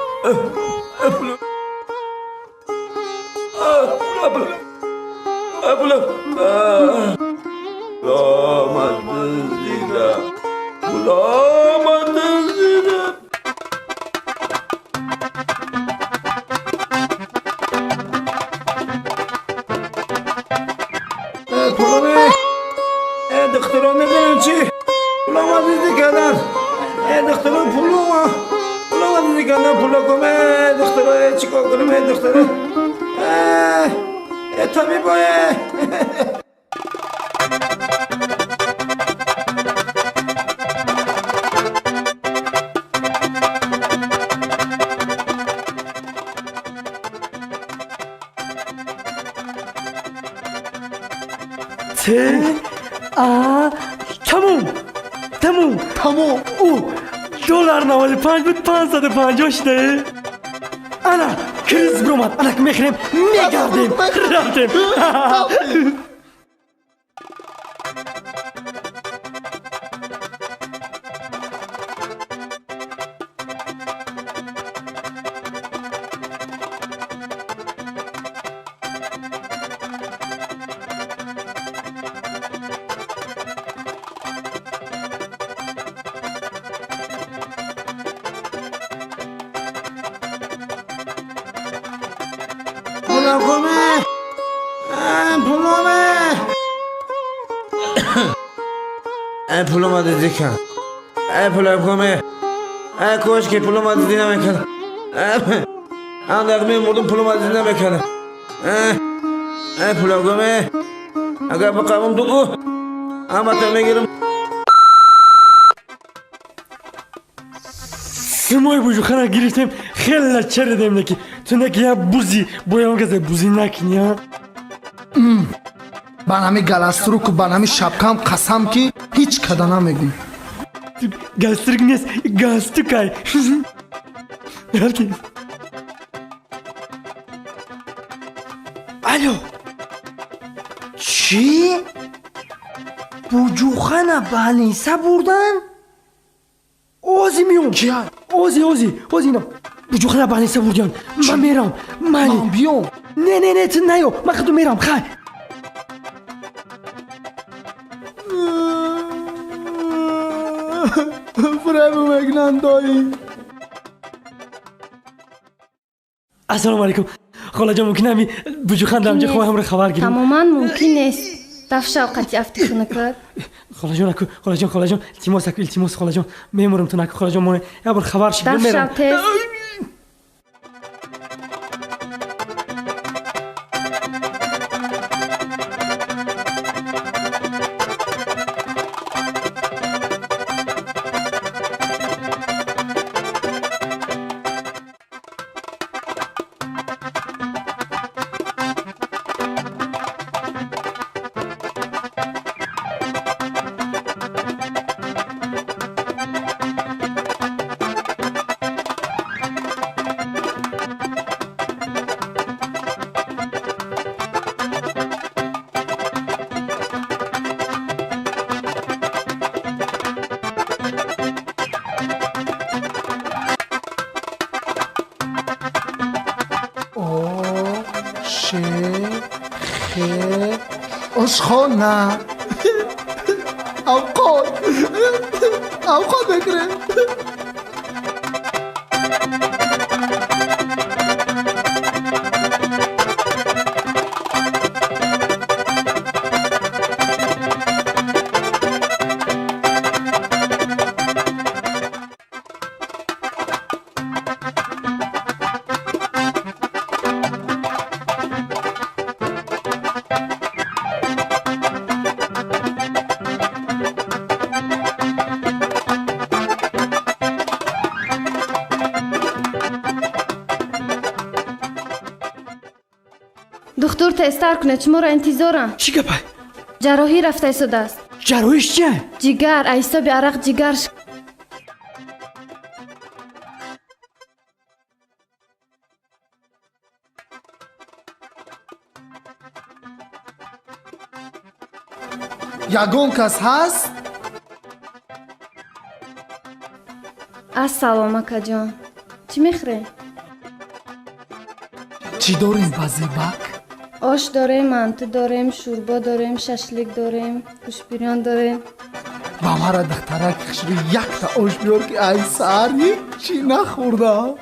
دختران نمیدونم چی پولا مزید کردن دختران پولا مزید کردن پولا کنه دختران چیکار کنیم دختران طبیبای تموم او دلار نوالی 5 بود 550 شده انا کریز برومد انا که میخریم میگردیم رفتیم پولو مدیدی کن پولو کمه کوش که پولو مدیدی نمیکنه آن دقیقه مردم پولو مدیدی نمیکنه پولو کمه اگر بقیمون دوگو اما تا میگیرم سمای بوجو خانه گرفتیم خیلی لچه ردیم نکی تو نکی یا بوزی بایم که بوزی نکنی ها با نمی گلستروک و با نمی شبکم قسم که هیچ کده نمیگم گلستروک نیست گلستوکای الو چی؟ بوجوخانه بالینسه بردن؟ اوزی میون اوزی اینا بوجوخانه بالینسه بردن من میرم من بیام نه تو نیو من خودم میرم خواهی فرامو مگنان دایی السلام علیکم خاله جان ممکنه همی بوجوخان دمجه خواه هم رو خبر گیریم تماما ممکن نیست دفش اوقتی افتخار نکرد خاله جان التماس خاله جان میمورم تو نکو خاله جان مونه یا بر خبر شد دفش تیز Oshiqi avqot bekre دکتر تستر کنه چمو را انتظارم. چی گپه؟ جراحی رفته ایستاده است. جراحیش چیه؟ جگر ایسا عرق جگرش. یگون کس هست؟ السلام اکا جان. چی میخوری؟ چی داریم بازیبک؟ آش داریم، منتو داریم، شوربا داریم، ششلیک داریم، گوشت بریان داریم. با مرا دخترک خشری یک تا آش بیار که ای سر چی نخورده.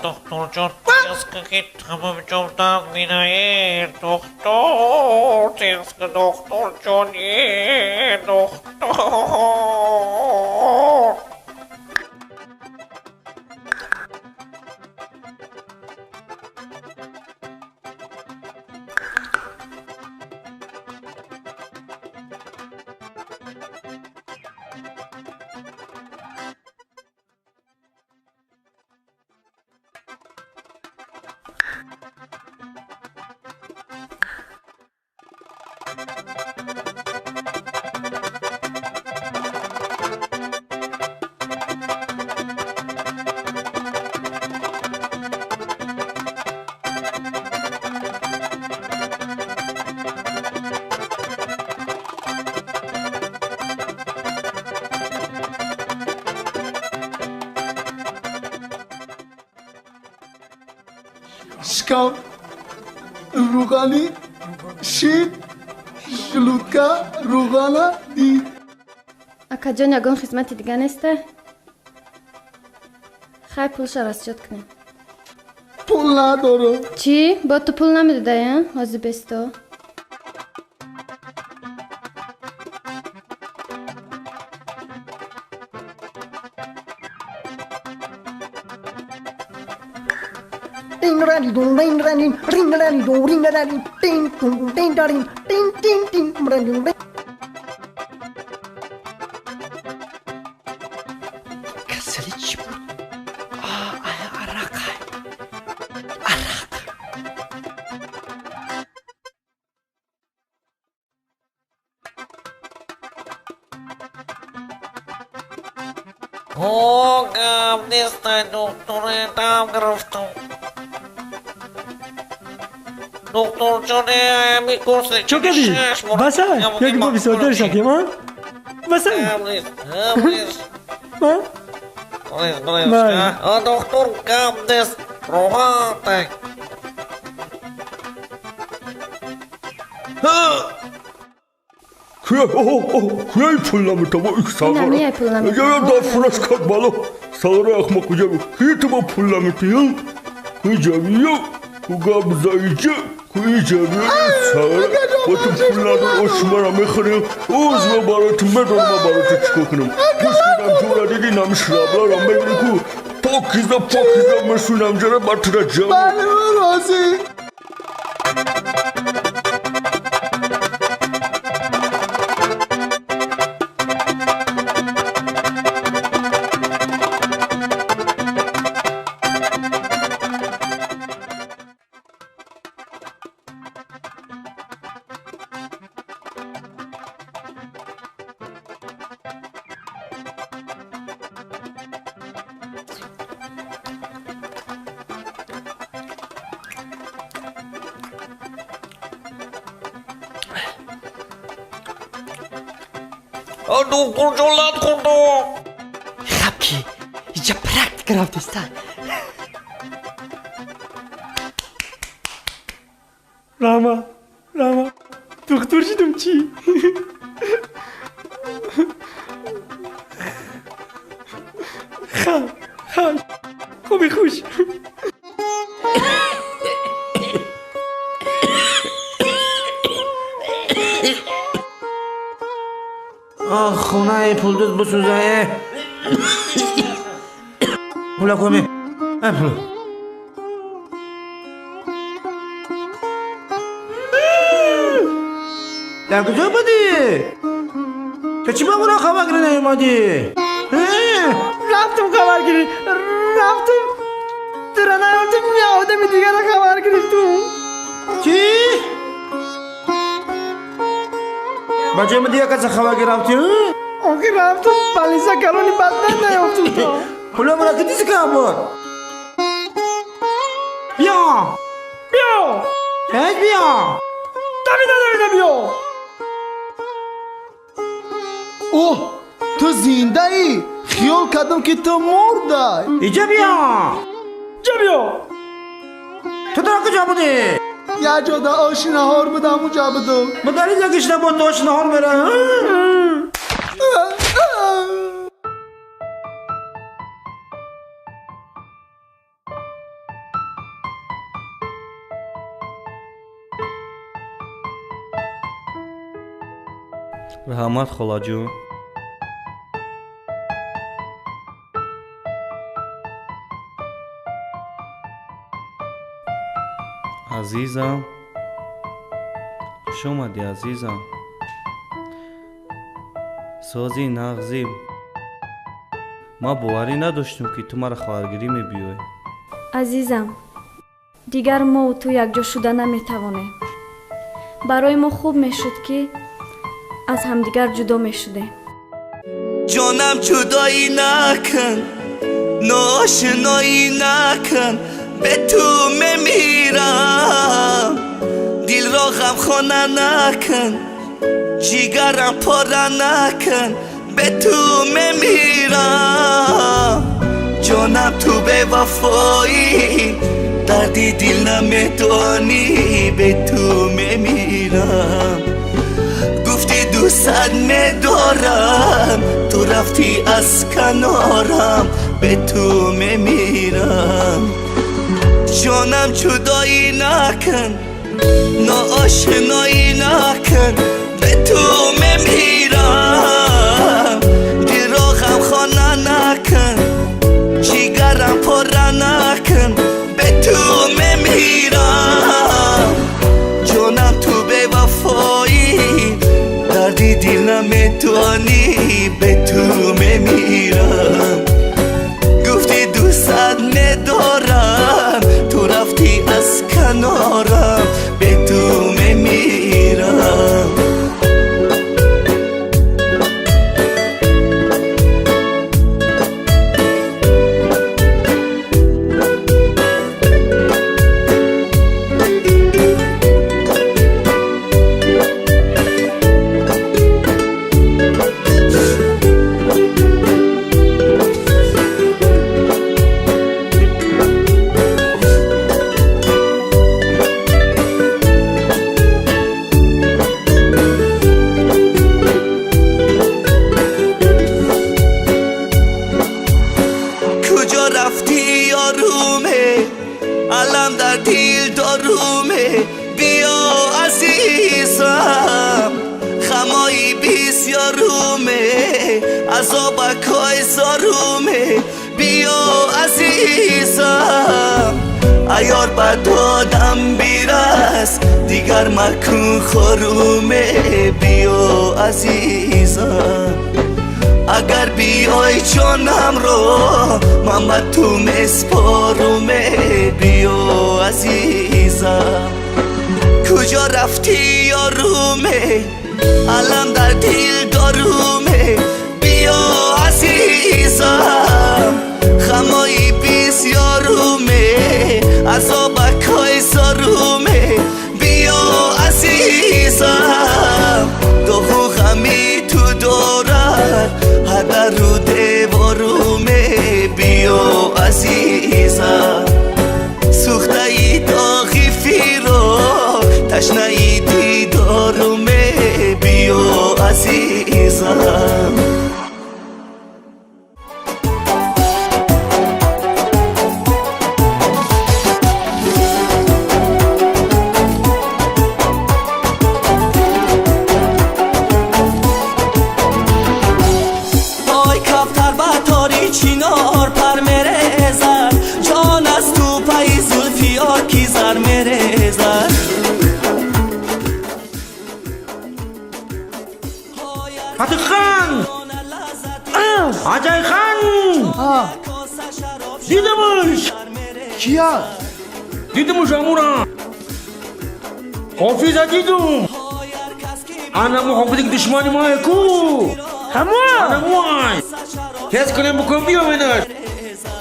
دکتر جان تیز که تمام جمدن مینایی دکتر تیز که دکتر جانی دکتر شکم روغانی شیر شلوتکا روغانا دی. اکا جان یگان خدمتی دیگه نیسته؟ خیلی پولش را رسیجات کنیم. پول ندارم. چی؟ با تو پول نمیده یا؟ حاضر بستا. کسلی چی بود؟ عرق گم نیست دکتر دم گرفتم دکتر جانه میکرسه چو کردی؟ بسه یک با 24 شکیم ها؟ بسه ها؟ دکتر گم نیست روحانه کیای پول نمیتم ایک ساغره یا دافرش کد بالا ساغره اخمق جبی کی تو با پول نمیتیم کی جبیو کو گاب زایجه کی جبیو ساغره با تو پول ندار اشمارا میخوریم اوز ما برات مدار ما برات چکو کنم بسکیدم جورا دیدی نمیشرابلا را میگن کو پاکیزا مسونم جره بطره جبی بله رازی. دکتر جان لط خوردم خب کی اینجا پرکت گرفتستن راما دکتر شدم چی؟ خوبی خوش خونه پول دوست بسوزه پولا کمی پولا در کجا بودی؟ تو چی بگو را خبرگیری نیومدی؟ رفتم خبرگیری رفتم درا نیامدم یه آدمی دیگر را خبر گرفتم. چی؟ بچه من دیگه کسی خبرگیر رفتی؟ آخی رفتم پلیسا کلونی بدن نیافتم تا پولا مرا که دیسی که بود؟ بیا هیچ بیا دویده بیا. اوه تو زنده ای؟ خیال کردم که تو مرده. اینجا بیا تو در کجا بودی؟ یه جا در آش نهار بودم اونجا بودم. ما در اینجا گشته بود تو آش نهار میره. رحمت خلا جون. عزیزم خوش اومدی عزیزم. سازی نغزیم ما باوری نداشتیم که تو مرا خبرگیری میبیوی. عزیزم دیگر ما و تو یک جا شده نمیتوانیم. برای ما خوب میشد که از همدیگر جدا میشدیم. جانم جدایی نکن ناشنایی نکن به تو میمیرم. دل را غم خانه نکن جیگرم پاره نکن به تو میمیرم. جانم تو به وفایی دردی دل نمیدانی به تو میمیرم. گفتی دوست میدارم تو رفتی از کنارم به تو میمیرم. جانم جدایی نکن ناآشنایی نکن به تو میمیرم. دل را غم خانه نکن جیگرم پاره نکن به تو میمیرم. جانم تو به وفایی دردی دل نمیدانی به تو میمیرم. گفتی دوست ندارم تو رفتی از کنارم به تو میمیرم. علم در دل دارومه بیا عزیزم. خمایی بسیارومه عذابکای زارومه بیا عزیزم. ایار بدادم بیرس دیگر مکن خرومه بیا عزیزم. اگر بیای جانم رو من به تو مسپارومه بیا عزیزم. کجا رفتی یارومه علم در دل دارومه بیا عزیزم. خمایی بسیارومه عذابکای زارومه بیا عزیزم. دو غمی تو دارد هر رو دیوارومه بیا عزیزم. سوخته ای داغی فیرو تشنه ای دیدارومه بیا عزیزم. چینار پر میرزد جان از تو پای زلفیار کی زر میرزد. Ajay Khan! ها دیدمش کیا دیدمش امورا حافظ دیدم انا مو حافظ دشمنی ما کو انا موای کس کنم بکن بیامنش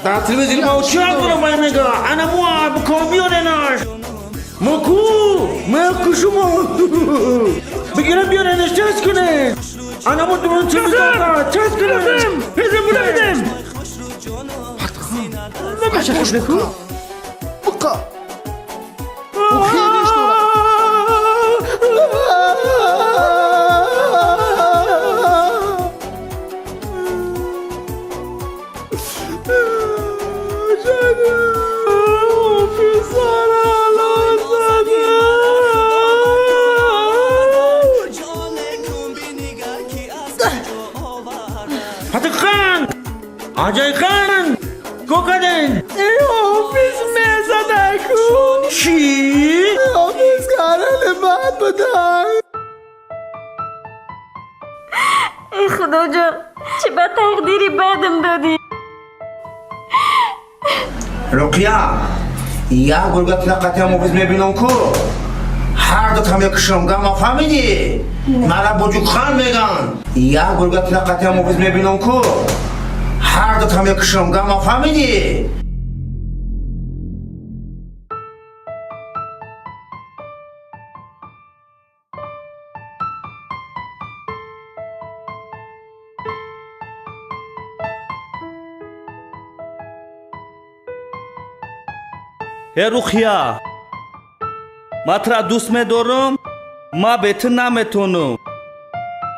در تلویزیون ما چیکار کنم میگه انا موای بکن بیارنش مکو شما بگیرم بیارنش چس کنه انا مو دون چس کنم پیزم بودم نمیشه خوش بکن بقا و خیلیش دورم Ajay Khan! Kokadin! حافظ میزدکو چی؟ حافظ کارل بعد بدن ای خدا جان چه با تقدیری بدم دادی رقیه یا گرگت لقطه موفیز میبینم کو هر دو هم یک شمگه ما فهمیدی مرا بوجوک خان میگن یا گرگت لقطه موفیز میبینم کو هر دو هم یک شمگه ما فهمیدی رخیا ما ترا دوست می‌دارم ما بهت نمیتونم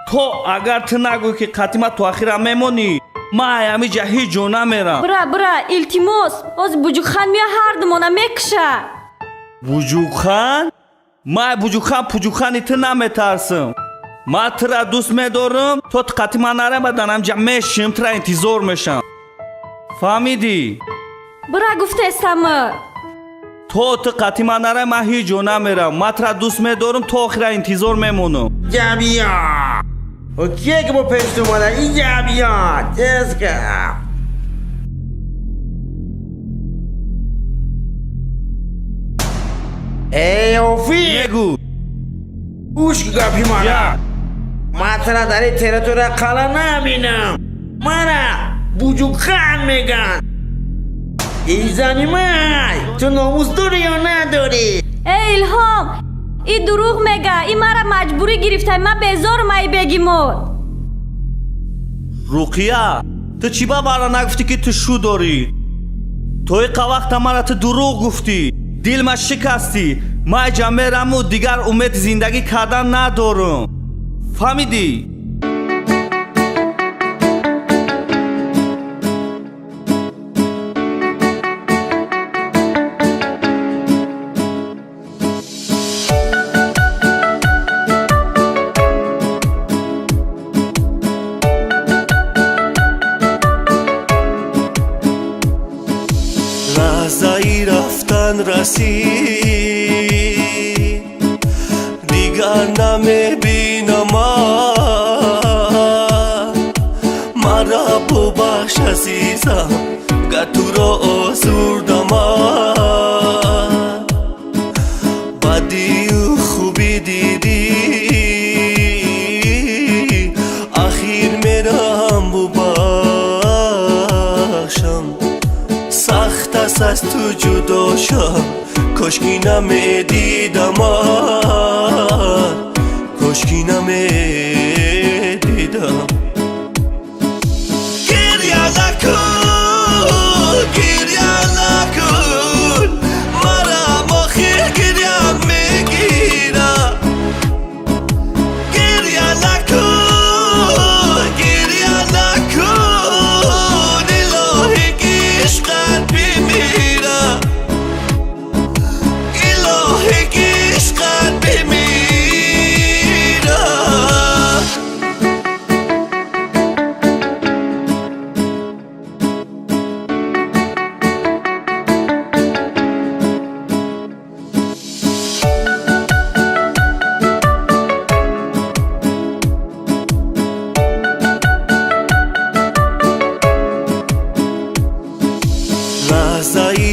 تو اگر تو نگویی که قطعا تو آخر میمونی ما همی جا هیچ جا نمیرم برا التماس از بوجوک خان میا هر دمونه میکشه بوجوک خان ما بوجوک خان پوجوک خان تو نمیترسم ما ترا دوست می‌دارم تو قطعا نرم بدنم جا میشم ترا انتظار میشم فهمیدی برا گفته استمر تو قطعا نرم من هیچ جا نمیرم ما ترا دوست می‌دارم تو آخر انتظار میمونم جابیا و کیه که با پشت اومده این جابیا چیز که ای اوفی بگو گوش که گپی مانا ما ترا در این تریتوریا قلا نبینم مرا بوجوک خان میگن ای زنی مای تو ناموس داری یا نداری ای الهام ای دروغ میگه ای مرا مجبوری گرفته من بیزار مایی بگیمود رقیه تو چی با برا نگفتی که تو شو داری تو ای وقت مرا تو دروغ گفتی دل ما شکستی ما جمعرم و دیگر امید زندگی کردن ندارم فهمیدی؟ لحظه‌ای رفتن رسید دیگر نمیبینم مرا ببخش عزیزم گر تو را آزردم بدی و خوبی دیدی اخیر میرم ببخشم سخت است از تو جدا شم کاشکی نمیدیدم کاشکی نمیدیدم گریه نکن گریه نکن مرا آخر گریه میگیرم گریه نکن گریه نکن الهی عشقت بمیرم الهی عشقت بمیرم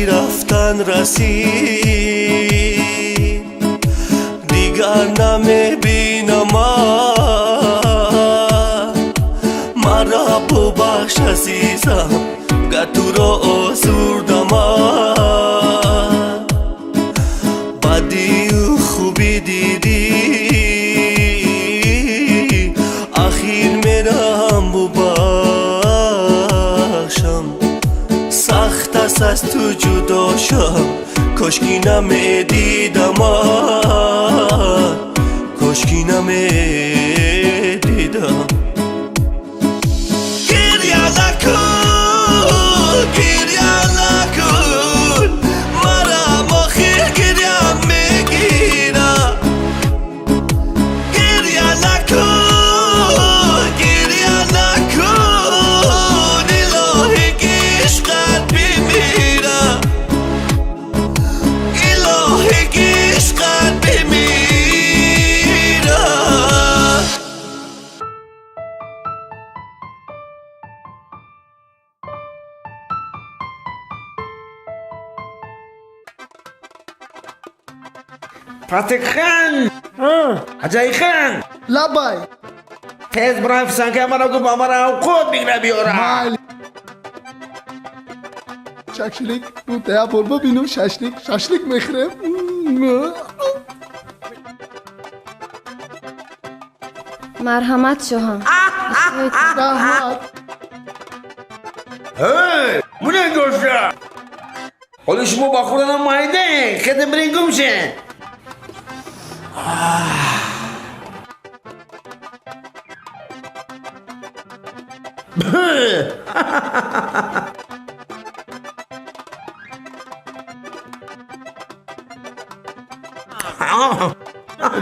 وقتی رفتن رسید دیگر نمیبینم مرا ببخش عزیزم که تو را آزردم بدی و خوبی دیدی اخیر میرم ببخشم سخت است از تو جدا شم کاشکی نمیدیدم کاشکی نمیدیدم گریه نکن گریه نکن مرا آخر گریه میگیره گریه نکن گریه نکن الهی عشقت بمیره الهی عشقت بمیره فاتح خان عجای خان لبای تیز برای فسانکه مرا گو با مرا خود بگیره بیارم مال شکشلیک رو تیا بول ببینم ششلیک میخرم مرحمت شوهان رحمت هی مونه دوسته حالا شما با خوردن مایده خیلی برین گم شه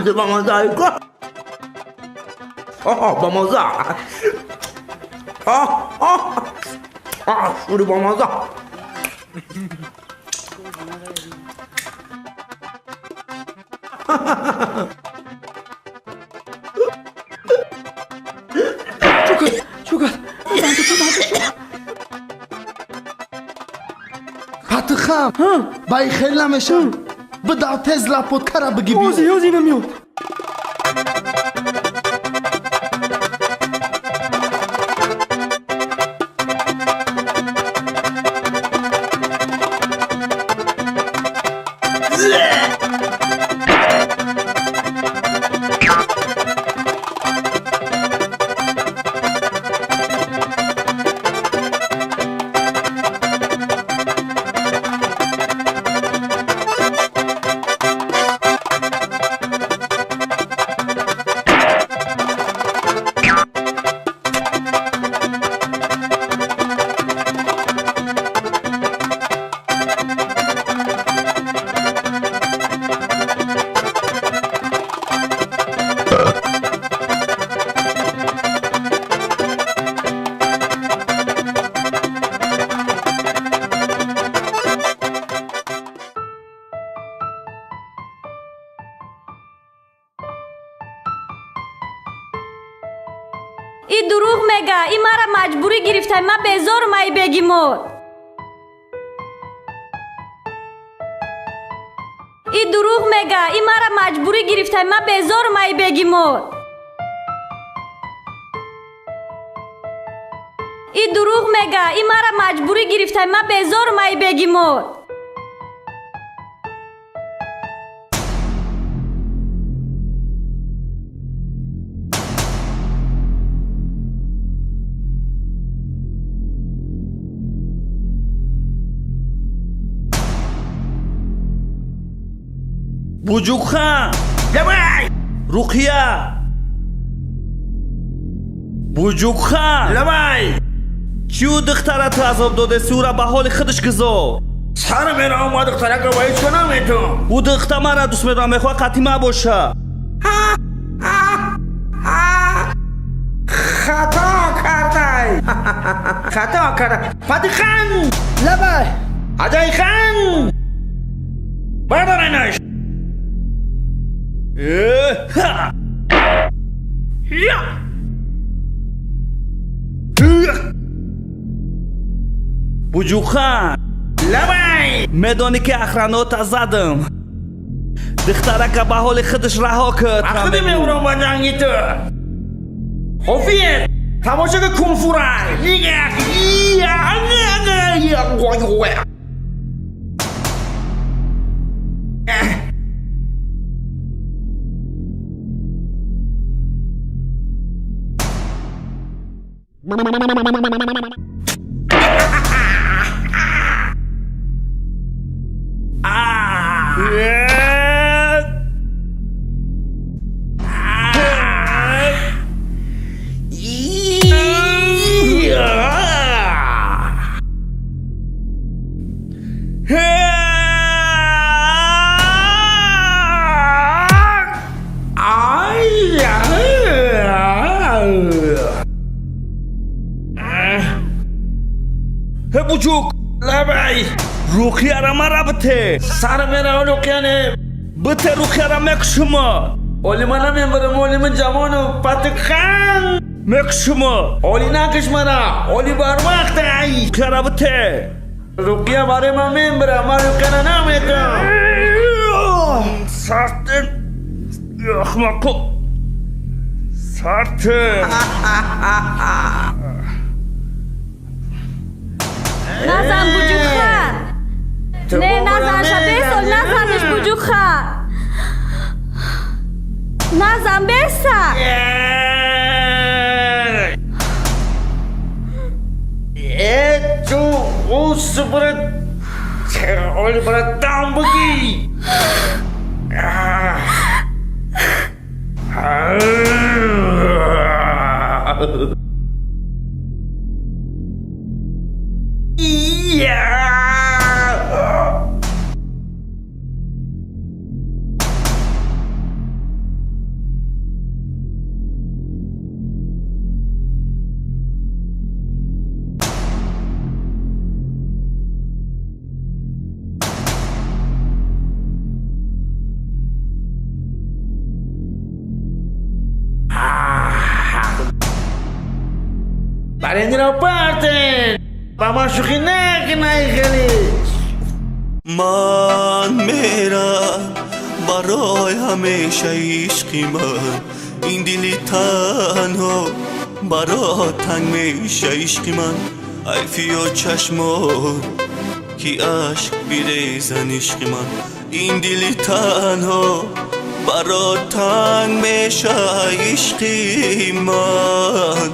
ده با مزه ایکا با مزه شوری با مزه چوکر فاتح خان بای خیلی نمیشم بداو تیز لپوت کرا بگی بیو اوزی نمیاد این دروغ میگه این مرا مجبوری گرفته من بیزارم ای بگی مور این دروغ میگه این مرا مجبوری گرفته من بیزارم ای بگی مور این دروغ میگه این مرا مجبوری گرفته من بیزارم ای بگی مور بوجوک خان لبای رقیه بوجوک خان لبای چیو دخترت عذاب داده سورا به حال خودش گذار سر میرا اومد دخترک رو باید کنم ایتون او دختر من را دوست میدارم میخواه قطیمه باشه خطا کرده خطا کرده فاتح خان لبای عجای خان بردارنش بوجوک خان لبای میدانی که اخرانات زدم دخترک به حال خودش رها کرد وقتی میورم با جنگی تو خوفیه تماشا که کنفورای بوجوک لبای روخیه را ما ربطه سر میره اولوکیانه بته روخیه را مکشما اولی منم میبرم اولی من جوانو پتک خان مکشما اولی نکش مرا اولی بر وقت ای که ربطه روکیه برای من میبرم ما روکیانه نمیکنم سرتن اخمقو سرتن نزن بوجوخه نه نزن بسال نزنش بوجوخه نزن بسال تو اوس برد اولی برد دام بگی برای را پرتن با ما شوخی نکنه خیلی من میرم برای همیشه عشقی من این دلی تنها برای تنگ میشه عشقی من حیفی و چشمان کی عشق بیریزن عشقی من این دلی تنها برای تنگ میشه عشقی من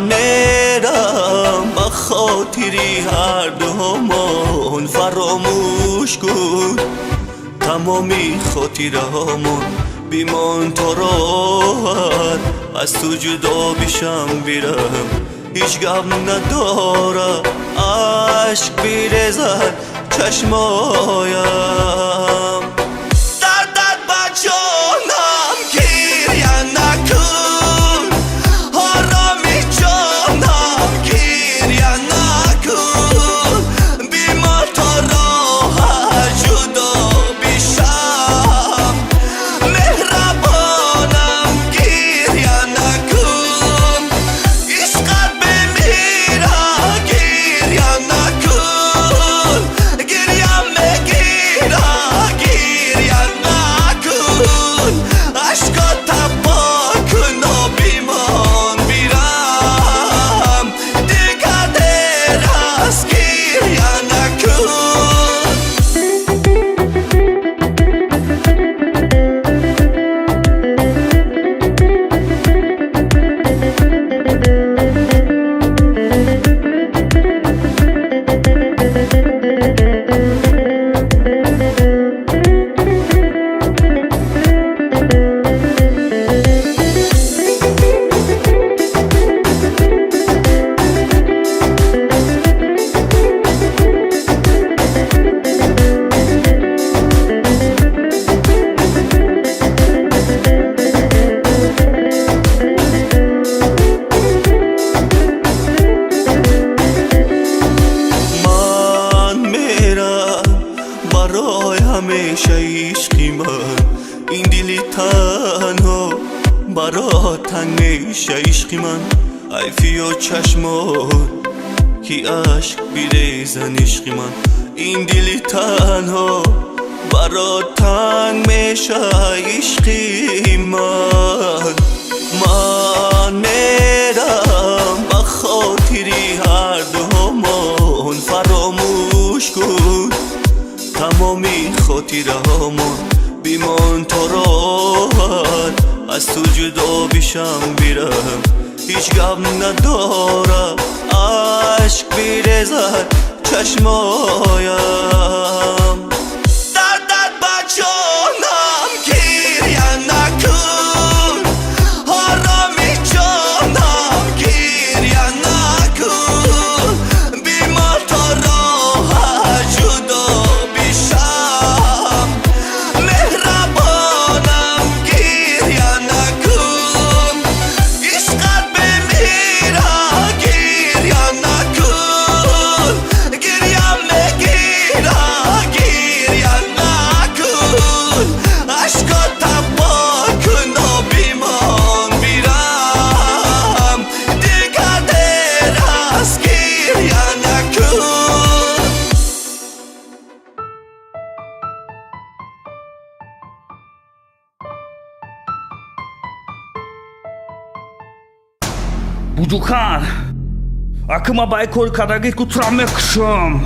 میرم با خاطری هر دومان فراموش کن تمامی خاطرهامون بیمان تا راحت از تو جدا بشم بیرم هیچ گم نداره عشق بیرزد چشمایم دردت با جانم گریه نکن آرامی جانم گریه نکن بیمار تا راحت جدا بشم مهربانم گریه نکن عشقت بمیره گریه نکن گریه میگیره گریه نکن عشقات پاک کن و بیمان بیرم دیگه دیر است گریه نکن من میرم برای همیشه عشقی من این دلی تنها برای تنگ میشه عشقی من حیفی و چشمان کی عشق بیریزن عشقی من این دلی تنها برا تنگ میشه عشقی من میرم با خاطری هر دومون فراموش کن تمامی خاطرهامون بیمان تا راحت از تو جدا بشم بیرم هیچ غم ندارم عشق بیرزد چشمایم دردت بچانم گریه نکن آرامی جانم گریه نکن بیمار تا راحت جدا بشم مهربانم گریه نکن عشقت بمیره گریه نکن گریم نگیره گریه نکن عشقات تبا کن و بیمان بیرم دیگه دیر است گریه نکن Bujukan, aklıma baykor kadar git kuturamak şam.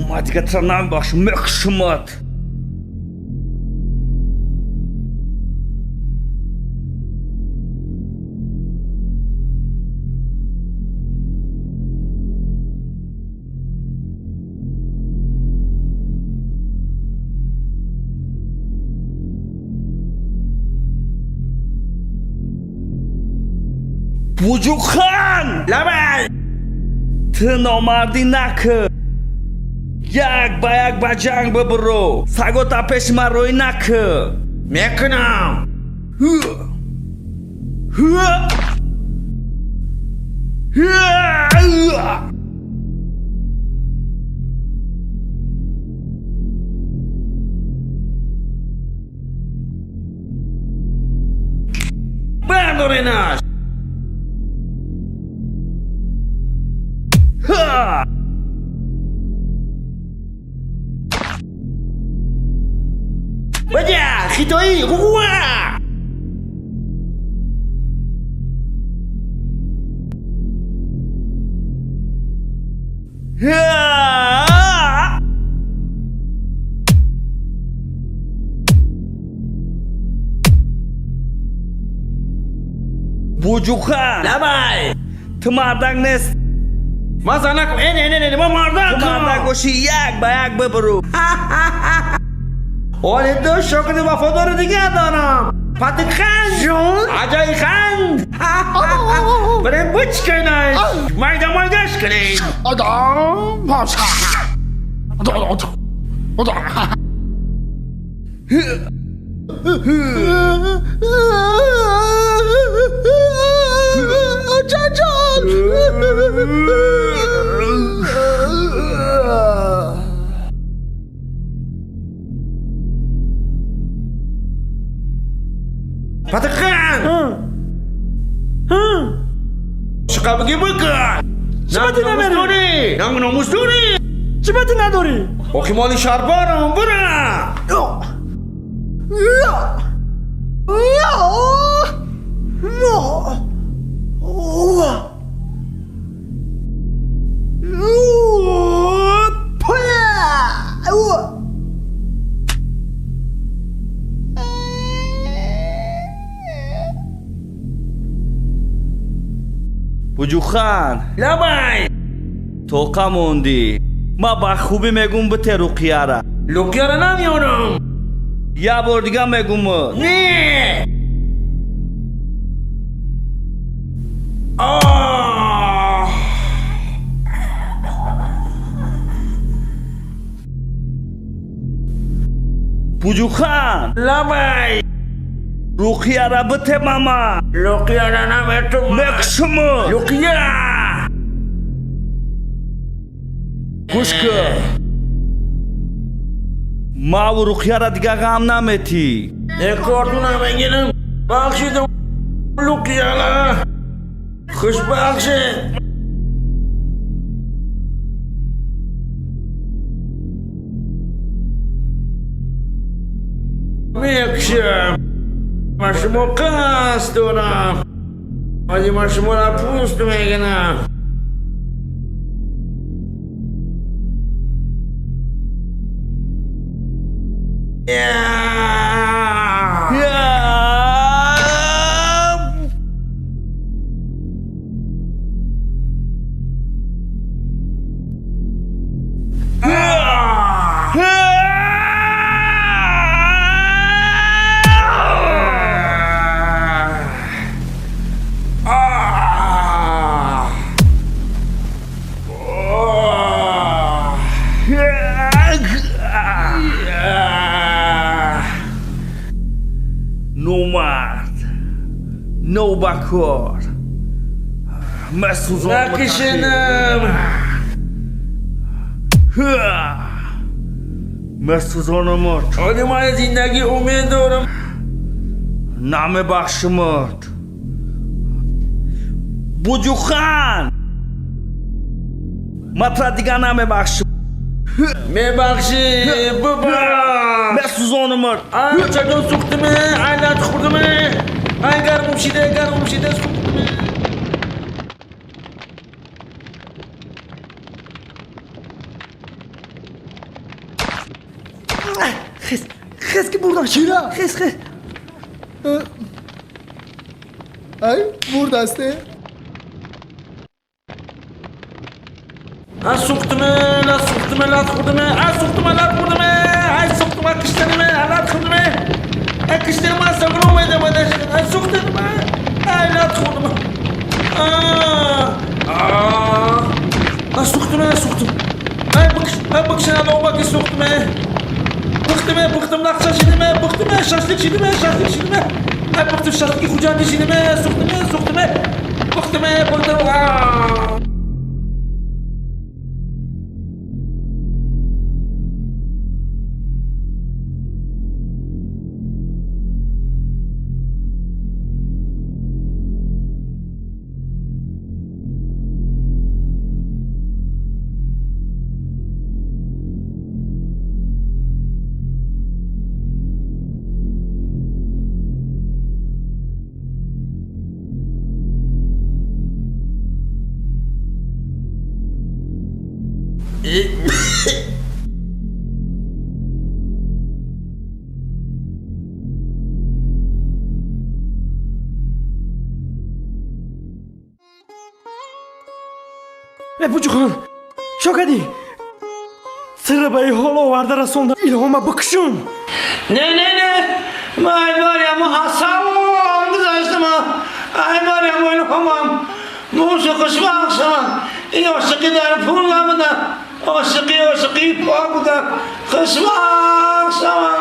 Mati getiren baş mekşimat. Bujukan! Labay! تو نامردی نکن یک با جنگ ببرو سگو تا پیش من روی نکن میکنم بردارینش بجا خیتویی قوه بوجوخان لبای تو مردک نیست مازا نکن این ما مردک تو مردک باشی یک با یک ببرو حال دو شکل وفادار دیگه دارم پتک خند جون عجای خند برای بچ کنید مایدش کنید آدم پاشا پتخان چقدر بگی بکن ناموس داری چی باتی نداری؟ آخی مالی شربارم برم بوجوخان لبای تو موندی ما با خوبی میگم به رقیه را رقیه را نمیارم یه بار دیگه میگم نه بوجوخان لبای روقیه را بته ماما لقیه را نمیتونم نکشمو لقیه گوش کن ما و روقیه را دیگه غم نمیتی کارتون نمیگیرم بخشیدم لقیه را خوش بخشه میکشم من شما قصد دارم ولی من شما را پوست میگنم نوبکار مسوزان نکشنم مسوزان مرد آدم های زندگی امید دارم نام بخش مرد بوجو خان مطرح دیگه نام بخش میبخشی بابا مسوزان مرد چطور سوختمه علت خوردمه گرم شیده سوختمه خیز که بردم شیره خیز ای برد هسته سوختمه لات خوردمه سوختمه کشتنمه علت خوردمه کشتنمه سگرو میده بودش سوختمه علت خوردمه سوختم بکشن الان باقی سوختمه بختم نقشه شیدمه بختم شاشلیک شیدمه بختم شاشلیکی خوجاندی شیدمه سوختمه بختم بوجو خان چو کردی؟ سر به این حال آورده رسوندم الهام بکشون نه ما ایباریم حسام گذاشتم ایباریم الهامم موسیقیش بخشم این عاشقی در پول نبودم عاشقی پا بودم خوش بخشم